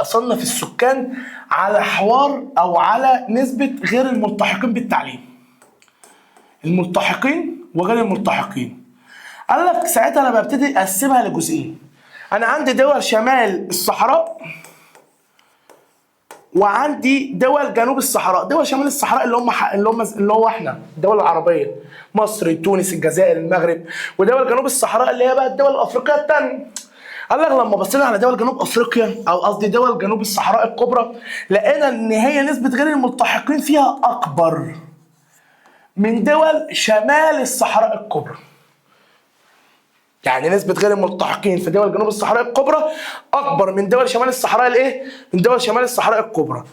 أصنف السكان على حوار أو على نسبة غير الملتحقين بالتعليم، الملتحقين وغير الملتحقين. قال لك ساعتها انا ببتدي اقسمها لجزئين. انا عندي دول شمال الصحراء وعندي دول جنوب الصحراء. دول شمال الصحراء اللي هو احنا الدول العربيه، مصر، تونس، الجزائر، المغرب. ودول جنوب الصحراء اللي هي بقى الدول الافريقيه الثانيه. قال لك لما بصينا على دول جنوب افريقيا، او قصدي دول جنوب الصحراء الكبرى، لقينا ان هي نسبه غير الملتحقين فيها اكبر من دول شمال الصحراء الكبرى. يعني نسبة غير الملتحقين في دول جنوب الصحراء الكبرى أكبر من دول شمال الصحراء الإيه؟ من دول شمال الصحراء الكبرى.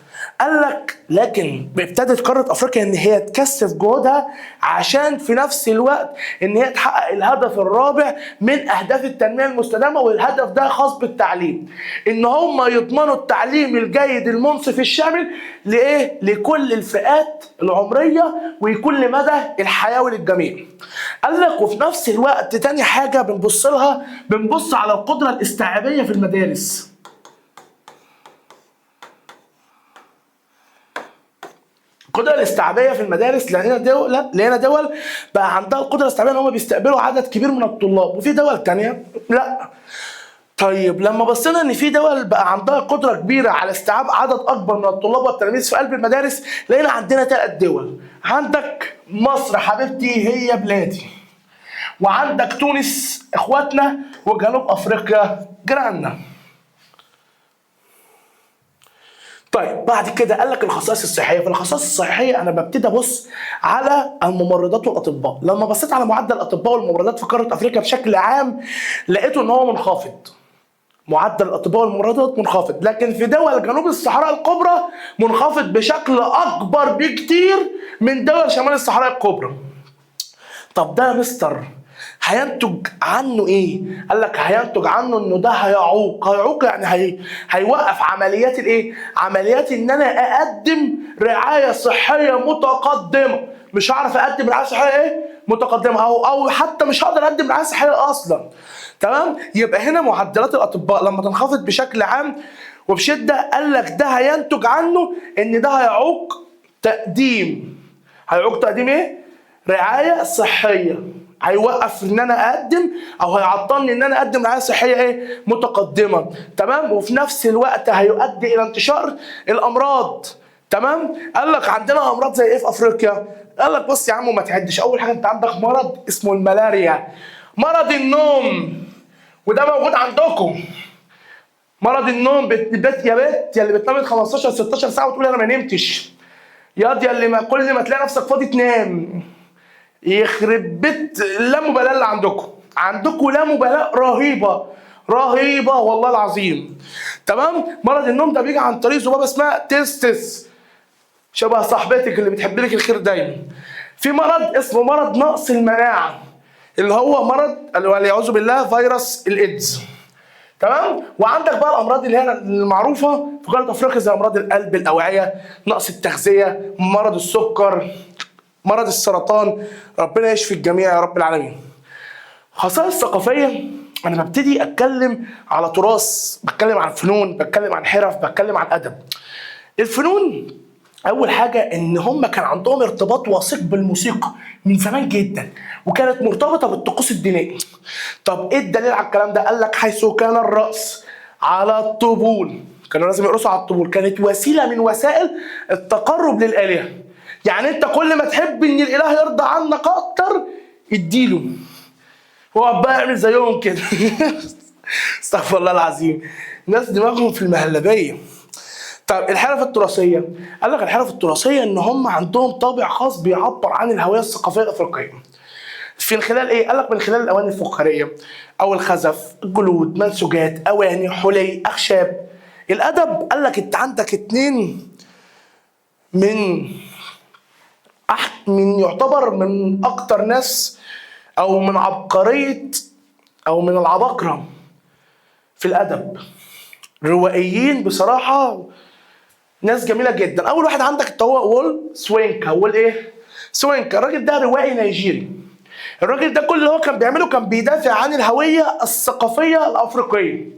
قال لك لكن ابتدت قارة أفريقيا إن هي تكثف جهودها عشان في نفس الوقت إن هي تحقق الهدف الرابع من أهداف التنمية المستدامة، والهدف ده خاص بالتعليم. إن هم يضمنوا التعليم الجيد المنصف الشامل لإيه؟ لكل الفئات العمرية ويكون لمدى الحياة وللجميع. قال لك وفي نفس الوقت تاني حاجة بنبص لها، بنبص على القدرة الاستيعابية في المدارس. القدرة الاستيعابية في المدارس، لقينا دول بقى عندها القدرة الاستيعابية ان هم بيستقبلوا عدد كبير من الطلاب، وفي دول تانية لا. طيب لما بصينا ان في دول بقى عندها قدرة كبيرة على استيعاب عدد اكبر من الطلاب والتلاميذ في قلب المدارس، لقينا عندنا 3 دول. عندك مصر حبيبتي هي بلادي، وعندك تونس اخواتنا، وجنوب افريقيا جيراننا. طيب بعد كده قال لك الخصائص الصحيه. في الخصائص الصحيه انا ببتدي ابص على الممرضات والاطباء. لما بصيت على معدل الاطباء والممرضات في قاره افريقيا بشكل عام، لقيته ان هو منخفض. معدل الاطباء والممرضات منخفض، لكن في دول جنوب الصحراء الكبرى منخفض بشكل اكبر بكتير من دول شمال الصحراء الكبرى. طب ده يا مستر هينتج عنه ايه؟ قال لك هينتج عنه انه ده هيعوق يعني هيوقف عمليات الايه؟ عمليات ان انا اقدم رعايه صحيه متقدمه. مش هعرف اقدم رعايه صحيه ايه؟ متقدمه، او حتى مش هقدر اقدم رعايه صحيه اصلا. تمام؟ يبقى هنا معدلات الاطباء لما تنخفض بشكل عام وبشده، قال لك ده هينتج عنه ان ده هيعوق تقديم ايه؟ رعايه صحيه. هيوقف ان انا اقدم، او هيعطلني ان انا اقدم رعايه صحيه ايه؟ متقدمه. تمام؟ وفي نفس الوقت هيؤدي الى انتشار الامراض. تمام؟ قال لك عندنا امراض زي ايه في افريقيا؟ قال لك بص يا عم وما تعدش. اول حاجه انت عندك مرض اسمه الملاريا، مرض النوم، وده موجود عندكم. مرض النوم يا بت يا اللي بتنام 15 16 ساعه وتقول انا ما نمتش، ياض يا اللي كل ما تلاقي نفسك فاضي تنام. يخرب بيت لا مبالاه اللي عندكم لا مبالاه رهيبه والله العظيم. تمام؟ مرض النوم ده بيجي عن طريق ذبابه اسمها تيستس، شبه صاحبتك اللي بتحب لك الخير دايما. في مرض اسمه مرض نقص المناعه، اللي هو مرض والعياذ بالله فيروس الايدز. تمام؟ وعندك بقى الامراض اللي هي المعروفه في قاره افريقيا زي امراض القلب، الاوعيه، نقص التغذيه، مرض السكر، مرض السرطان. ربنا يشفي الجميع يا رب العالمين. خصائص ثقافيه، انا ببتدي اتكلم على تراث، بتكلم عن فنون، بتكلم عن حرف، بتكلم عن ادب. الفنون اول حاجه ان هم كان عندهم ارتباط وثيق بالموسيقى من زمان جدا، وكانت مرتبطه بالطقوس الدينيه. طب ايه الدليل على الكلام ده؟ قال لك حيث كان الرقص على الطبول، كانوا لازم يرقصوا على الطبول، كانت وسيله من وسائل التقرب للالهه. يعني انت كل ما تحب ان الاله يرضى عنك اكتر اديله، هو بقى يعمل زيهم كده. استغفر الله العظيم، ناس دماغهم في المهلبيه. طب الحرف التراثيه، قال لك الحرف التراثيه ان هم عندهم طابع خاص بيعبر عن الهويه الثقافيه الافريقيه. من خلال ايه؟ قال لك من خلال الاواني الفخاريه او الخزف، الجلود، منسوجات، اواني، حلي، اخشاب. الادب، قال لك انت عندك 2 من يعتبر من اكتر ناس، او من عبقريه، او من العباقره في الادب. روائيين بصراحه، ناس جميله جدا. اول واحد عندك هو وول سوينكا. وول ايه؟ سوينكا. الراجل ده روائي نيجيري. الراجل ده كل اللي هو كان بيعمله كان بيدافع عن الهويه الثقافيه الافريقيه.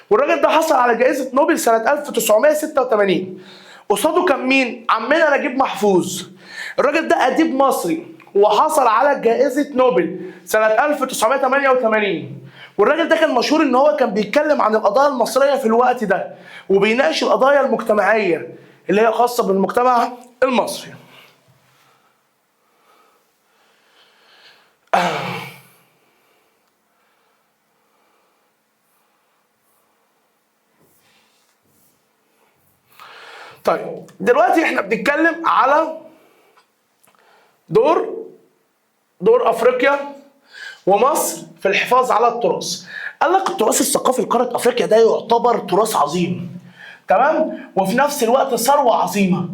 والراجل ده حصل على جائزه نوبل سنه 1986. قصاده كان مين؟ عمنا نجيب محفوظ. الراجل ده اديب مصري وحصل على جائزه نوبل سنه 1988. والراجل ده كان مشهور ان هو كان بيتكلم عن القضايا المصريه في الوقت ده، وبيناقش القضايا المجتمعيه اللي هي خاصه بالمجتمع المصري. طيب دلوقتي احنا بنتكلم على دور افريقيا ومصر في الحفاظ على التراث. قال لك التراث الثقافي لقاره افريقيا ده يعتبر تراث عظيم، تمام، وفي نفس الوقت ثروه عظيمه.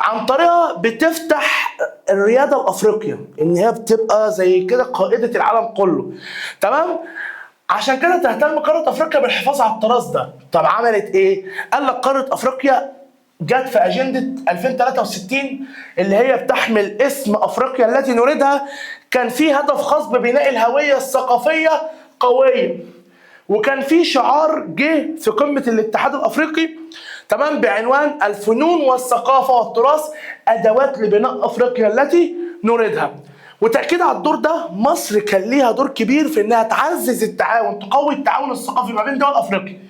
عن طريقها بتفتح الرياده لافريقيا ان هي بتبقى زي كده قائده العالم كله، تمام. عشان كده تهتم قاره افريقيا بالحفاظ على التراث ده. طب عملت ايه؟ قال لك قاره افريقيا جت في اجنده 2063 اللي هي بتحمل اسم افريقيا التي نريدها. كان في هدف خاص ببناء الهويه الثقافيه قويه، وكان في شعار جه في قمه الاتحاد الافريقي، تمام، بعنوان الفنون والثقافه والتراث ادوات لبناء افريقيا التي نريدها. وتاكيد على الدور ده مصر كان ليها دور كبير في انها تعزز التعاون، تقوي التعاون الثقافي ما بين دول افريقيا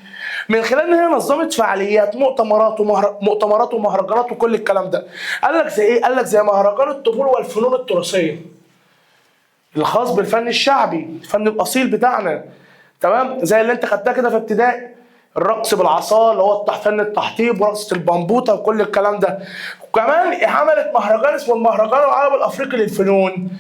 من خلال ان هي نظمت فعاليات، مؤتمرات ومهرجانات وكل الكلام ده. قال لك زي ايه؟ قال لك زي مهرجان الطبول والفنون التراثيه الخاص بالفن الشعبي، الفن الاصيل بتاعنا، تمام، زي اللي انت خدتها كده في ابتدائي، الرقص بالعصا اللي هو فن التحطيب ورقصه البمبوطه وكل الكلام ده. وكمان عملت مهرجان اسمه المهرجان العربي الافريقي للفنون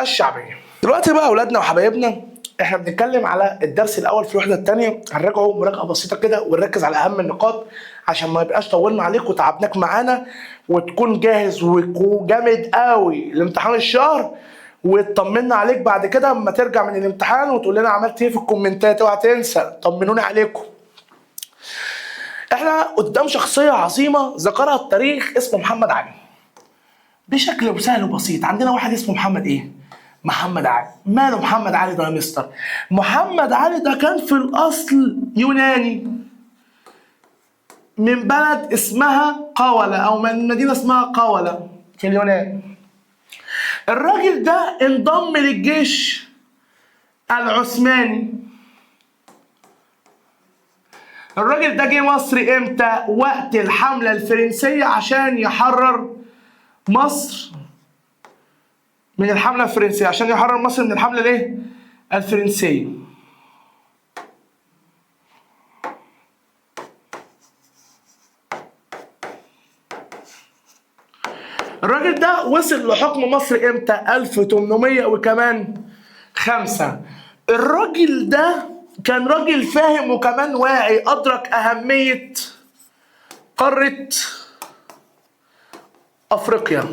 الشعبيه. دلوقتي بقى اولادنا وحبايبنا، احنا بنتكلم على الدرس الاول في الوحده الثانيه، هنراجعه مراجعه بسيطه كده ونركز على اهم النقاط عشان ما يبقاش طولنا عليك وتعبناك معانا، وتكون جاهز وجامد قوي لامتحان الشهر، واطمنا عليك بعد كده اما ترجع من الامتحان وتقول لنا عملت ايه في الكومنتات. اوعى تنسى، طمنوني عليكم. احنا قدام شخصيه عظيمه ذكرها التاريخ اسمه محمد علي بشكل سهل وبسيط. عندنا واحد اسمه محمد ايه؟ محمد علي. ماله محمد علي ده يا مستر؟ محمد علي ده كان في الاصل يوناني من بلد اسمها قولة او من مدينه اسمها قولة في اليونان. الراجل ده انضم للجيش العثماني. الراجل ده جه مصر امتى؟ وقت الحملة الفرنسية عشان يحرر مصر من الحملة الفرنسية، عشان يحرر مصر من الحملة الايه؟ الفرنسية. الراجل ده وصل لحكم مصر امتى؟ 1800 وكمان 5. الراجل ده كان راجل فاهم وكمان واعي، أدرك أهمية قارة أفريقيا.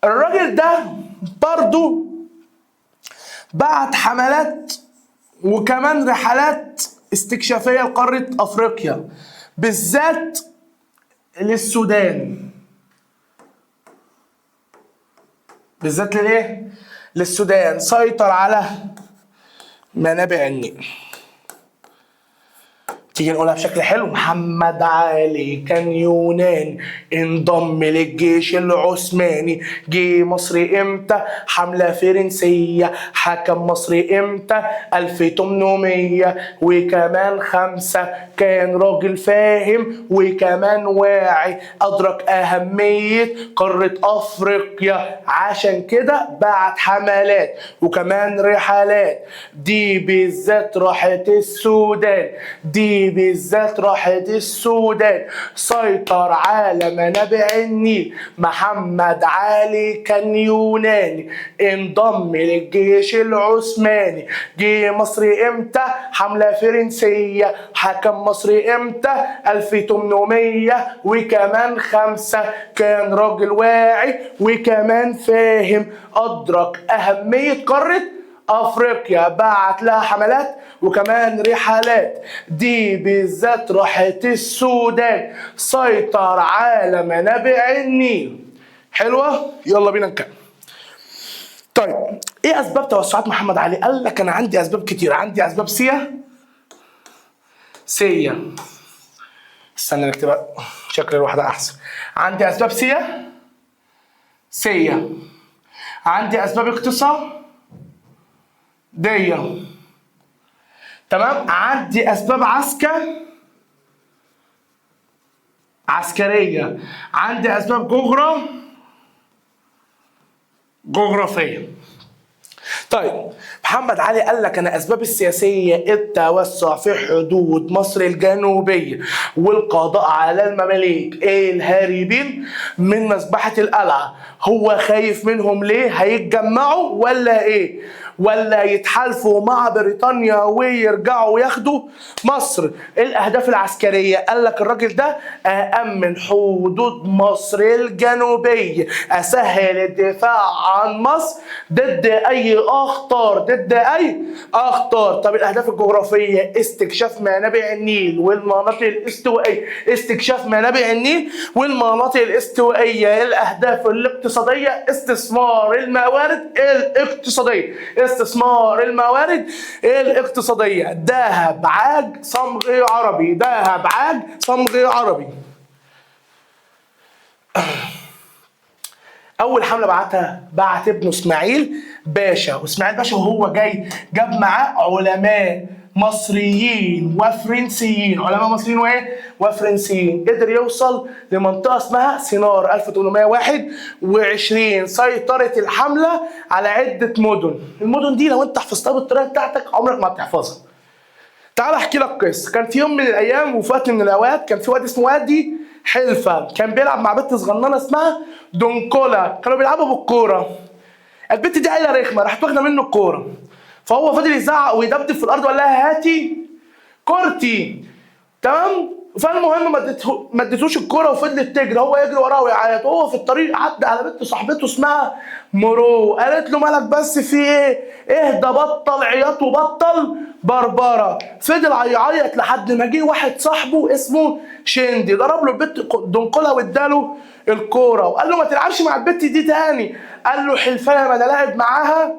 الراجل ده برضو بعت حملات وكمان رحلات استكشافية لقارة أفريقيا، بالذات للسودان. بالذات للإيه؟ للسودان. سيطر على منابع النيل. تيجي نقولها بشكل حلو. محمد علي كان يوناني، انضم للجيش العثماني، جه مصر امتى؟ حملة فرنسية. حكم مصر امتى؟ 1800 وكمان 5. كان راجل فاهم وكمان واعي، أدرك أهمية قارة أفريقيا، عشان كده بعت حملات وكمان رحلات. دي بالذات راحت السودان، دي بالذات راحت السودان. سيطر على منابع النيل. محمد علي كان يوناني، انضم للجيش العثماني، جه مصر امتى؟ حملة فرنسية. حكم مصر امتى؟ 1800 وكمان 5. كان راجل واعي وكمان فاهم، أدرك أهمية قارة أفريقيا، بعت لها حملات وكمان رحلات. دي بالذات راحت السودان. سيطر على منابع النيل. حلوة؟ يلا بينا نكمل. طيب ايه اسباب توسعات محمد علي؟ قال لك انا عندي اسباب كتير. عندي اسباب سياسية. استنى نكتبها شكل الواحدة احسن. عندي اسباب سياسية. عندي اسباب اقتصادية، تمام. عندي اسباب عسكريه، عندي اسباب جغرافيه. طيب محمد علي قال لك انا اسبابي السياسيه التوسع في حدود مصر الجنوبيه والقضاء على المماليك الهاربين من مذبحه القلعه. هو خايف منهم ليه؟ هيتجمعوا ولا ايه؟ ولا يتحالفوا مع بريطانيا ويرجعوا ياخدوا مصر؟ الاهداف العسكريه قال لك الراجل ده أأمن حدود مصر الجنوبيه، اسهل الدفاع عن مصر ضد اي اخطار. طب الاهداف الجغرافيه استكشاف منابع النيل والمناطق الاستوائيه، استكشاف منابع النيل والمناطق الاستوائيه. الاهداف الاقتصاديه استثمار الموارد الاقتصاديه. دهب عاج صمغ عربي. اول حمله بعت ابنه اسماعيل باشا، واسماعيل باشا وهو جاي جاب معاه علماء مصريين وفرنسيين. قدر يوصل لمنطقه اسمها سينار 1821. سيطرت الحمله على عده مدن. المدن دي لو انت حفظتها بالطريقه بتاعتك عمرك ما هتحفظها. تعال احكي لك قصه. كان في يوم من الايام وفي وقت من الاوقات كان في واد اسمه وادي حلفه، كان بيلعب مع بنت صغننه اسمها دنكولا. كانوا بيلعبوا بالكوره. البنت دي عيله رخمه، راحت واخده منه الكوره، فهو فضل يزعق ويدبدب في الارض وقال لها هاتي كورتي. تمام. فالمهم ما اديتوش الكوره وفضلت تجري، هو يجري وراها ويعيط. وهو في الطريق عدى على بنت صاحبته اسمها مرو، قالت له مالك بس في ايه؟ اهدى، بطل عياط وبطل بربره. فضل يعيط لحد ما جه واحد صاحبه اسمه شندي، ضرب له البنت دنقلها واداله الكوره وقال له ما تلعبش مع البنت دي تاني. قال له حلفانه ما انا لاعب معاها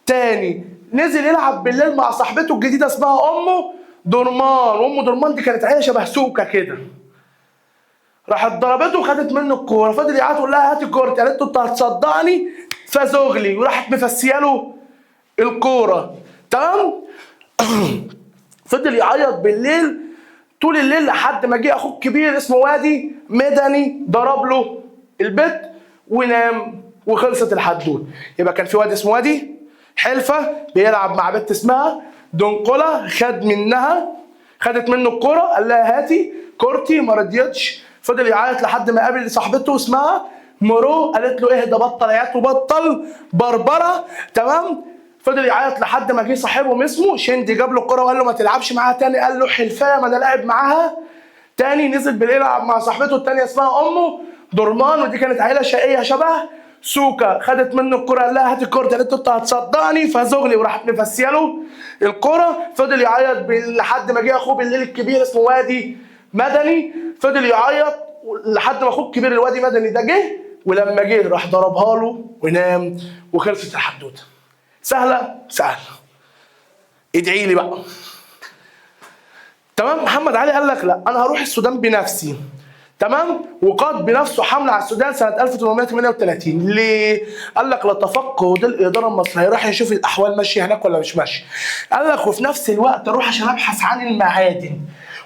تاني. نزل يلعب بالليل مع صاحبته الجديده اسمها امه درمان. دي كانت عيله شبه سوكه كده. راحت ضربته وخدت منه الكوره، فضل يعيط يقول لها هاتي كورتي. قالت له انت هتصدقني فزغلي، وراحت مفسيه له الكوره. تمام. فضل يعيط بالليل طول الليل لحد ما جه اخوه الكبير اسمه وادي مدني، ضرب له البيت ونام وخلصت الحدوته. يبقى كان في واد اسمه وادي حلفه بيلعب مع بنت اسمها دنقله، خدت منه الكوره، قال لها هاتي كورتي، ما رضيتش. فضل يعيط لحد ما قابل صاحبته اسمها مرو، قالت له اهدى، بطل عياط وبطل بربره. تمام. فضل يعيط لحد ما جه صاحبهم اسمه شندي، جاب له الكوره وقال له ما تلعبش معاها تاني. قال له حلفايه ما انا لاعب معاها تاني. نزل بالليل يلعب مع صاحبته التانيه اسمها امه درمان، ودي كانت عيله شقيه شبه سوكا. خدت منه الكوره، قال لها هات الكوره. قالت له انت هتصدقني فزغلي، وراحت مفسيه له الكوره. فضل يعيط لحد ما جه اخوه بالليل الكبير اسمه وادي مدني، فضل يعيط لحد ما اخوه الكبير الوادي مدني ده جه، ولما جه راح ضربها له ونام وخلصت الحدوته. سهله. ادعي لي بقى. تمام. محمد علي قال لك لا انا هروح السودان بنفسي. تمام. وقاد بنفسه حمله على السودان سنه 1838. ليه؟ قال لك لتفقد الاداره المصريه، راح يشوف الاحوال ماشيه هناك ولا مش ماشيه. قال لك وفي نفس الوقت اروح عشان ابحث عن المعادن.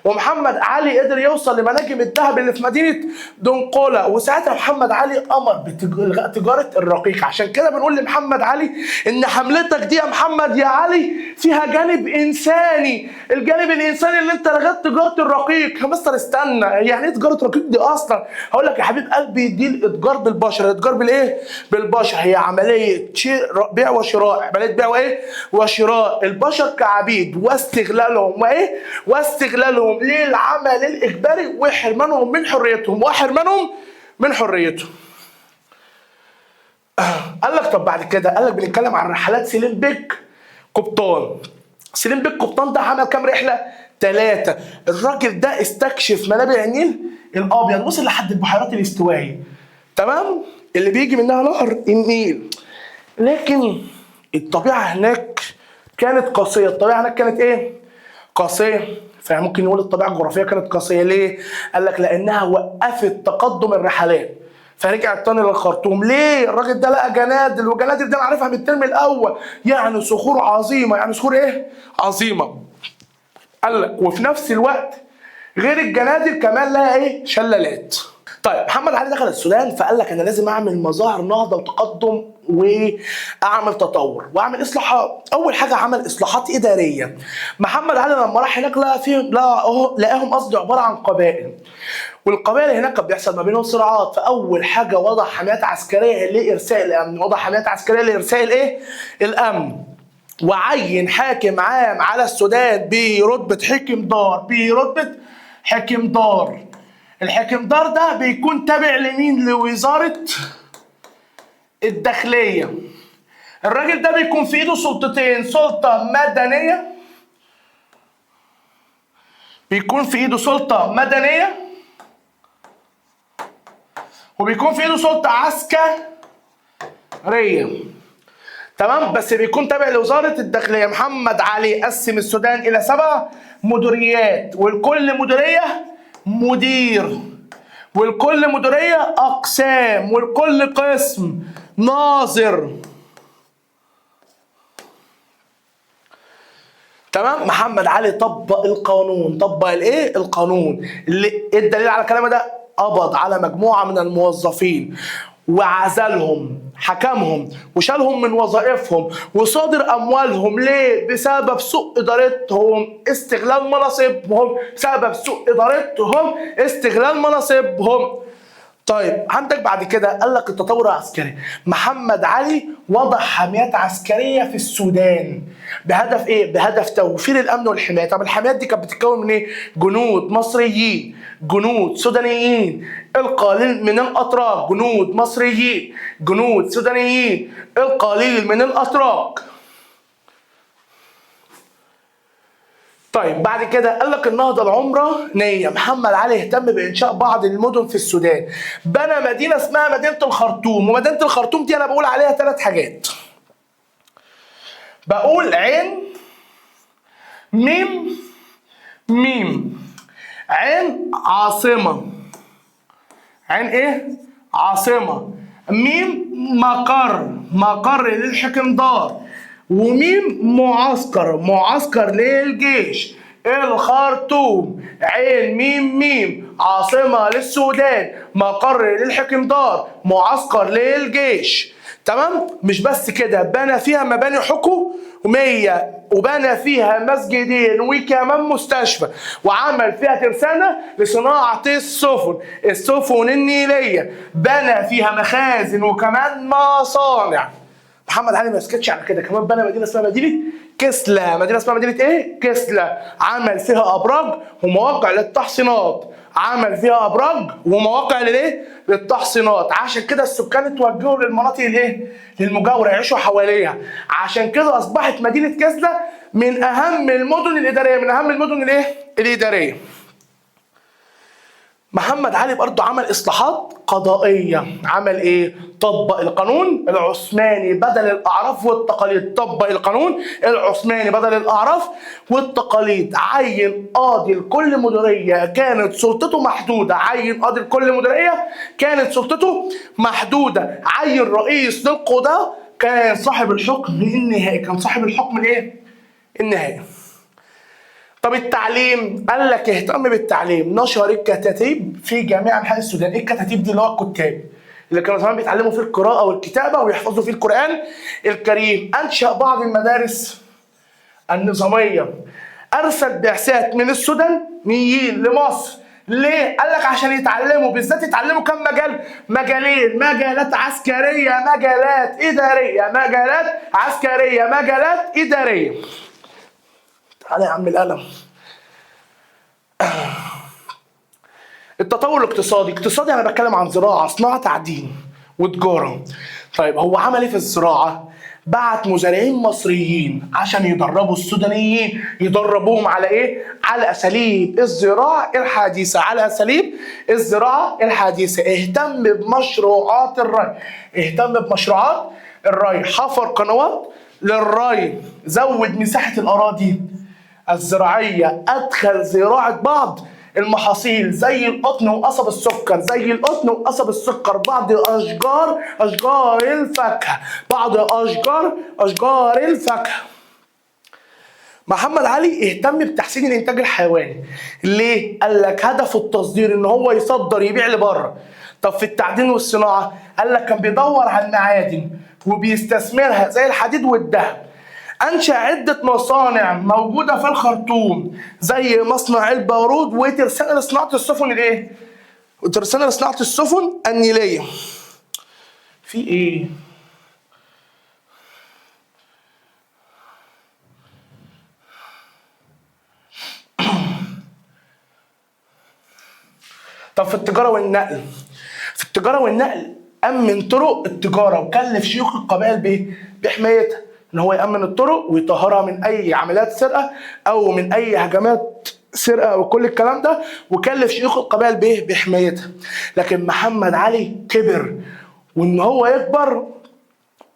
ومحمد علي قدر يوصل لمناجم الذهب اللي في مدينه دنقله، وساعتها محمد علي امر بتجاره الرقيق. عشان كده بنقول لمحمد علي ان حملتك دي يا محمد يا علي فيها جانب انساني. الجانب الانساني اللي انت لغيت تجاره الرقيق. يا مستر استنى، يعني ايه تجاره الرقيق دي اصلا؟ هقول لك يا حبيب قلبي، دي الاتجار بالبشر. الاتجار بالايه؟ بالبشر. هي عمليه بيع وشراء، عمليه بيع وايه؟ وشراء البشر كعبيد، واستغلالهم واستغلالهم للعمل الاجباري، وحرمانهم من حريتهم. قال لك طب بعد كده، قال لك بنتكلم عن رحلات سليم بيك قبطان. سليم بيك قبطان ده عمل كام رحله؟ 3. الراجل ده استكشف منابع النيل الابيض، وصل لحد البحيرات الاستوائيه. تمام. اللي بيجي منها نهر النيل. لكن الطبيعه هناك كانت قاسيه. الطبيعه هناك كانت ايه؟ قاسيه. فممكن نقول الطبيعه الجغرافيه كانت قاسيه. ليه؟ قال لك لانها وقفت تقدم الرحلات، فرجع تاني للخرطوم. ليه؟ الراجل ده لقى جنادل، وجنادل دي انا عارفها من الترم الاول، يعني صخور عظيمه. يعني صخور ايه؟ عظيمه. قال لك وفي نفس الوقت غير الجنادل كمان لها ايه؟ شلالات. طيب محمد علي دخل السودان فقال لك انا لازم اعمل مظاهر نهضه وتقدم واعمل تطور واعمل اصلاحات. اول حاجه عمل اصلاحات اداريه. محمد علي لما راح هناك لقاهم قصدي عباره عن قبائل، والقبائل هناك كان بيحصل ما بينهم صراعات. فاول حاجه وضع حملات عسكريه لارساء الامن، وضع حملات عسكريه لارساء الايه؟ الامن. وعين حاكم عام على السودان برتبه حكم دار. الحكم دار ده بيكون تابع لمين؟ لوزاره الداخليه. الراجل ده بيكون في ايده سلطتين، سلطه مدنيه، بيكون في ايده سلطه مدنيه وبيكون في ايده سلطه عسكريه. تمام؟ بس بيكون تابع لوزاره الداخليه. محمد علي قسم السودان الى 7 مديريات، ولكل مديريه مدير، ولكل مديريه اقسام، ولكل قسم ناظر. تمام؟ محمد علي طبق القانون. طبق الايه؟ القانون. اللي الدليل على كلامه ده قبض على مجموعه من الموظفين وعزلهم، حكمهم وشالهم من وظائفهم وصادر اموالهم. ليه؟ بسبب سوء ادارتهم، استغلال مناصبهم. طيب عندك بعد كده قال لك التطور العسكري. محمد علي وضع حميات عسكريه في السودان بهدف ايه؟ بهدف توفير الامن والحمايه. طب الحمايات دي كانت بتتكون من ايه؟ جنود مصريين، جنود سودانيين، القليل من الاتراك. جنود مصريين، جنود سودانيين، القليل من الاتراك. طيب بعد كده قال لك النهضه العمرانيه. محمد علي اهتم بانشاء بعض المدن في السودان. بنى مدينه اسمها مدينه الخرطوم، ومدينه الخرطوم دي انا بقول عليها 3 حاجات. بقول عين ميم. عين عاصمه. عين ايه؟ عاصمه. ميم مقر للحكمدار. وميم معسكر للجيش. الخرطوم. عين ميم عاصمة للسودان، مقر للحكمدار، معسكر للجيش. تمام؟ مش بس كده، بنى فيها مباني حكومية، وبنى فيها مسجدين وكمان مستشفى، وعمل فيها ترسانة لصناعة السفن النيلية. بنى فيها مخازن وكمان مصانع. محمد علي ما سكتش على كده، كمان بنى مدينه اسمها مدينه كسلة. مدينه اسمها مدينه ايه؟ كسلة. عمل فيها ابراج ومواقع للتحصينات. عشان كده السكان اتوجهوا للمناطق الايه؟ للمجاوره، يعيشوا حواليها. عشان كده اصبحت مدينه كسلة من اهم المدن الاداريه. محمد علي برضه عمل اصلاحات قضائيه. عمل ايه؟ طبق القانون العثماني بدل الاعراف والتقاليد. عين قاضي لكل مديريه كانت سلطته محدوده. عين رئيس للقضاه كان صاحب الحكم النهائي. طب التعليم، قال لك اهتم بالتعليم. نشر الكتاتيب في جميع انحاء السودان. ايه الكتاتيب دي؟ اللي هو الكتاب اللي كانوا زمان بيتعلموا فيه القراءه والكتابه ويحفظوا فيه القران الكريم. انشا بعض المدارس النظاميه. ارسل بعثات من السودانيين لمصر. ليه؟ قال لك عشان يتعلموا، بالذات يتعلموا كم مجالين: مجالات عسكريه، مجالات اداريه. تعالى يا عم القلم. التطور الاقتصادي انا بتكلم عن زراعه، صناعه، تعدين وتجاره. طيب هو عمل ايه في الزراعه؟ بعت مزارعين مصريين عشان يدربوا السودانيين. يدربوهم على ايه؟ على اساليب الزراعه الحديثه. اهتم بمشروعات الري. حفر قنوات للري، زود مساحه الاراضي الزراعيه، ادخل زراعه بعض المحاصيل زي القطن وقصب السكر، بعض اشجار الفاكهه. محمد علي اهتم بتحسين الانتاج الحيواني. ليه؟ قال لك هدفه التصدير، ان هو يصدر يبيع لبره. طب في التعدين والصناعه قال لك كان بيدور على المعادن وبيستثمرها زي الحديد والذهب. انشا عده مصانع موجوده في الخرطوم زي مصنع البارود وترسانه لصناعه السفن الايه؟ وترسانه لصناعه السفن النيليه. في ايه؟ طب في التجاره والنقل، في التجاره والنقل امن طرق التجاره وكلف شيوخ القبائل بايه؟ بحمايتها، ان هو يامن الطرق ويطهرها من اي عمليات سرقه او من اي هجمات سرقه وكل الكلام ده، وكلف شيوخ القبائل بايه؟ بحمايتها. لكن محمد علي كبر، وان هو يكبر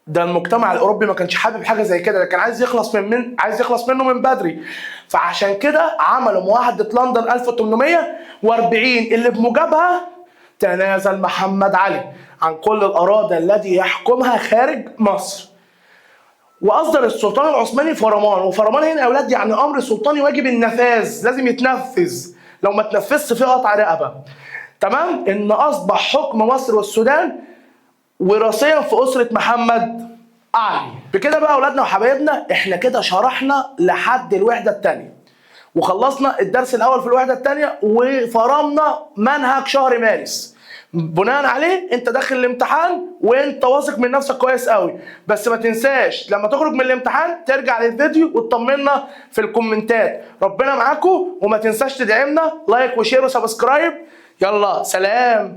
ده المجتمع الاوروبي ما كانش حابب حاجه زي كده، ده كان عايز يخلص عايز يخلص منه من بدري. فعشان كده عملوا معاهده لندن 1840 اللي بموجبها تنازل محمد علي عن كل الاراضي التي يحكمها خارج مصر، واصدر السلطان العثماني فرمان. وفرمان هنا يا اولاد يعني امر سلطاني واجب النفاذ، لازم يتنفذ، لو ما تنفذش فيه قطع رقبه. تمام؟ ان اصبح حكم مصر والسودان وراثيا في اسره محمد علي. بكده بقى اولادنا وحبايبنا احنا كده شرحنا لحد الوحده الثانيه، وخلصنا الدرس الاول في الوحده الثانيه، وفرمنا منهج شهر مارس. بناء عليه انت داخل الامتحان وانت واثق من نفسك كويس قوي. بس ما تنساش لما تخرج من الامتحان ترجع للفيديو وتطمنا في الكومنتات. ربنا معاكم، وما تنساش تدعمنا لايك وشير وسبسكرايب. يلا سلام.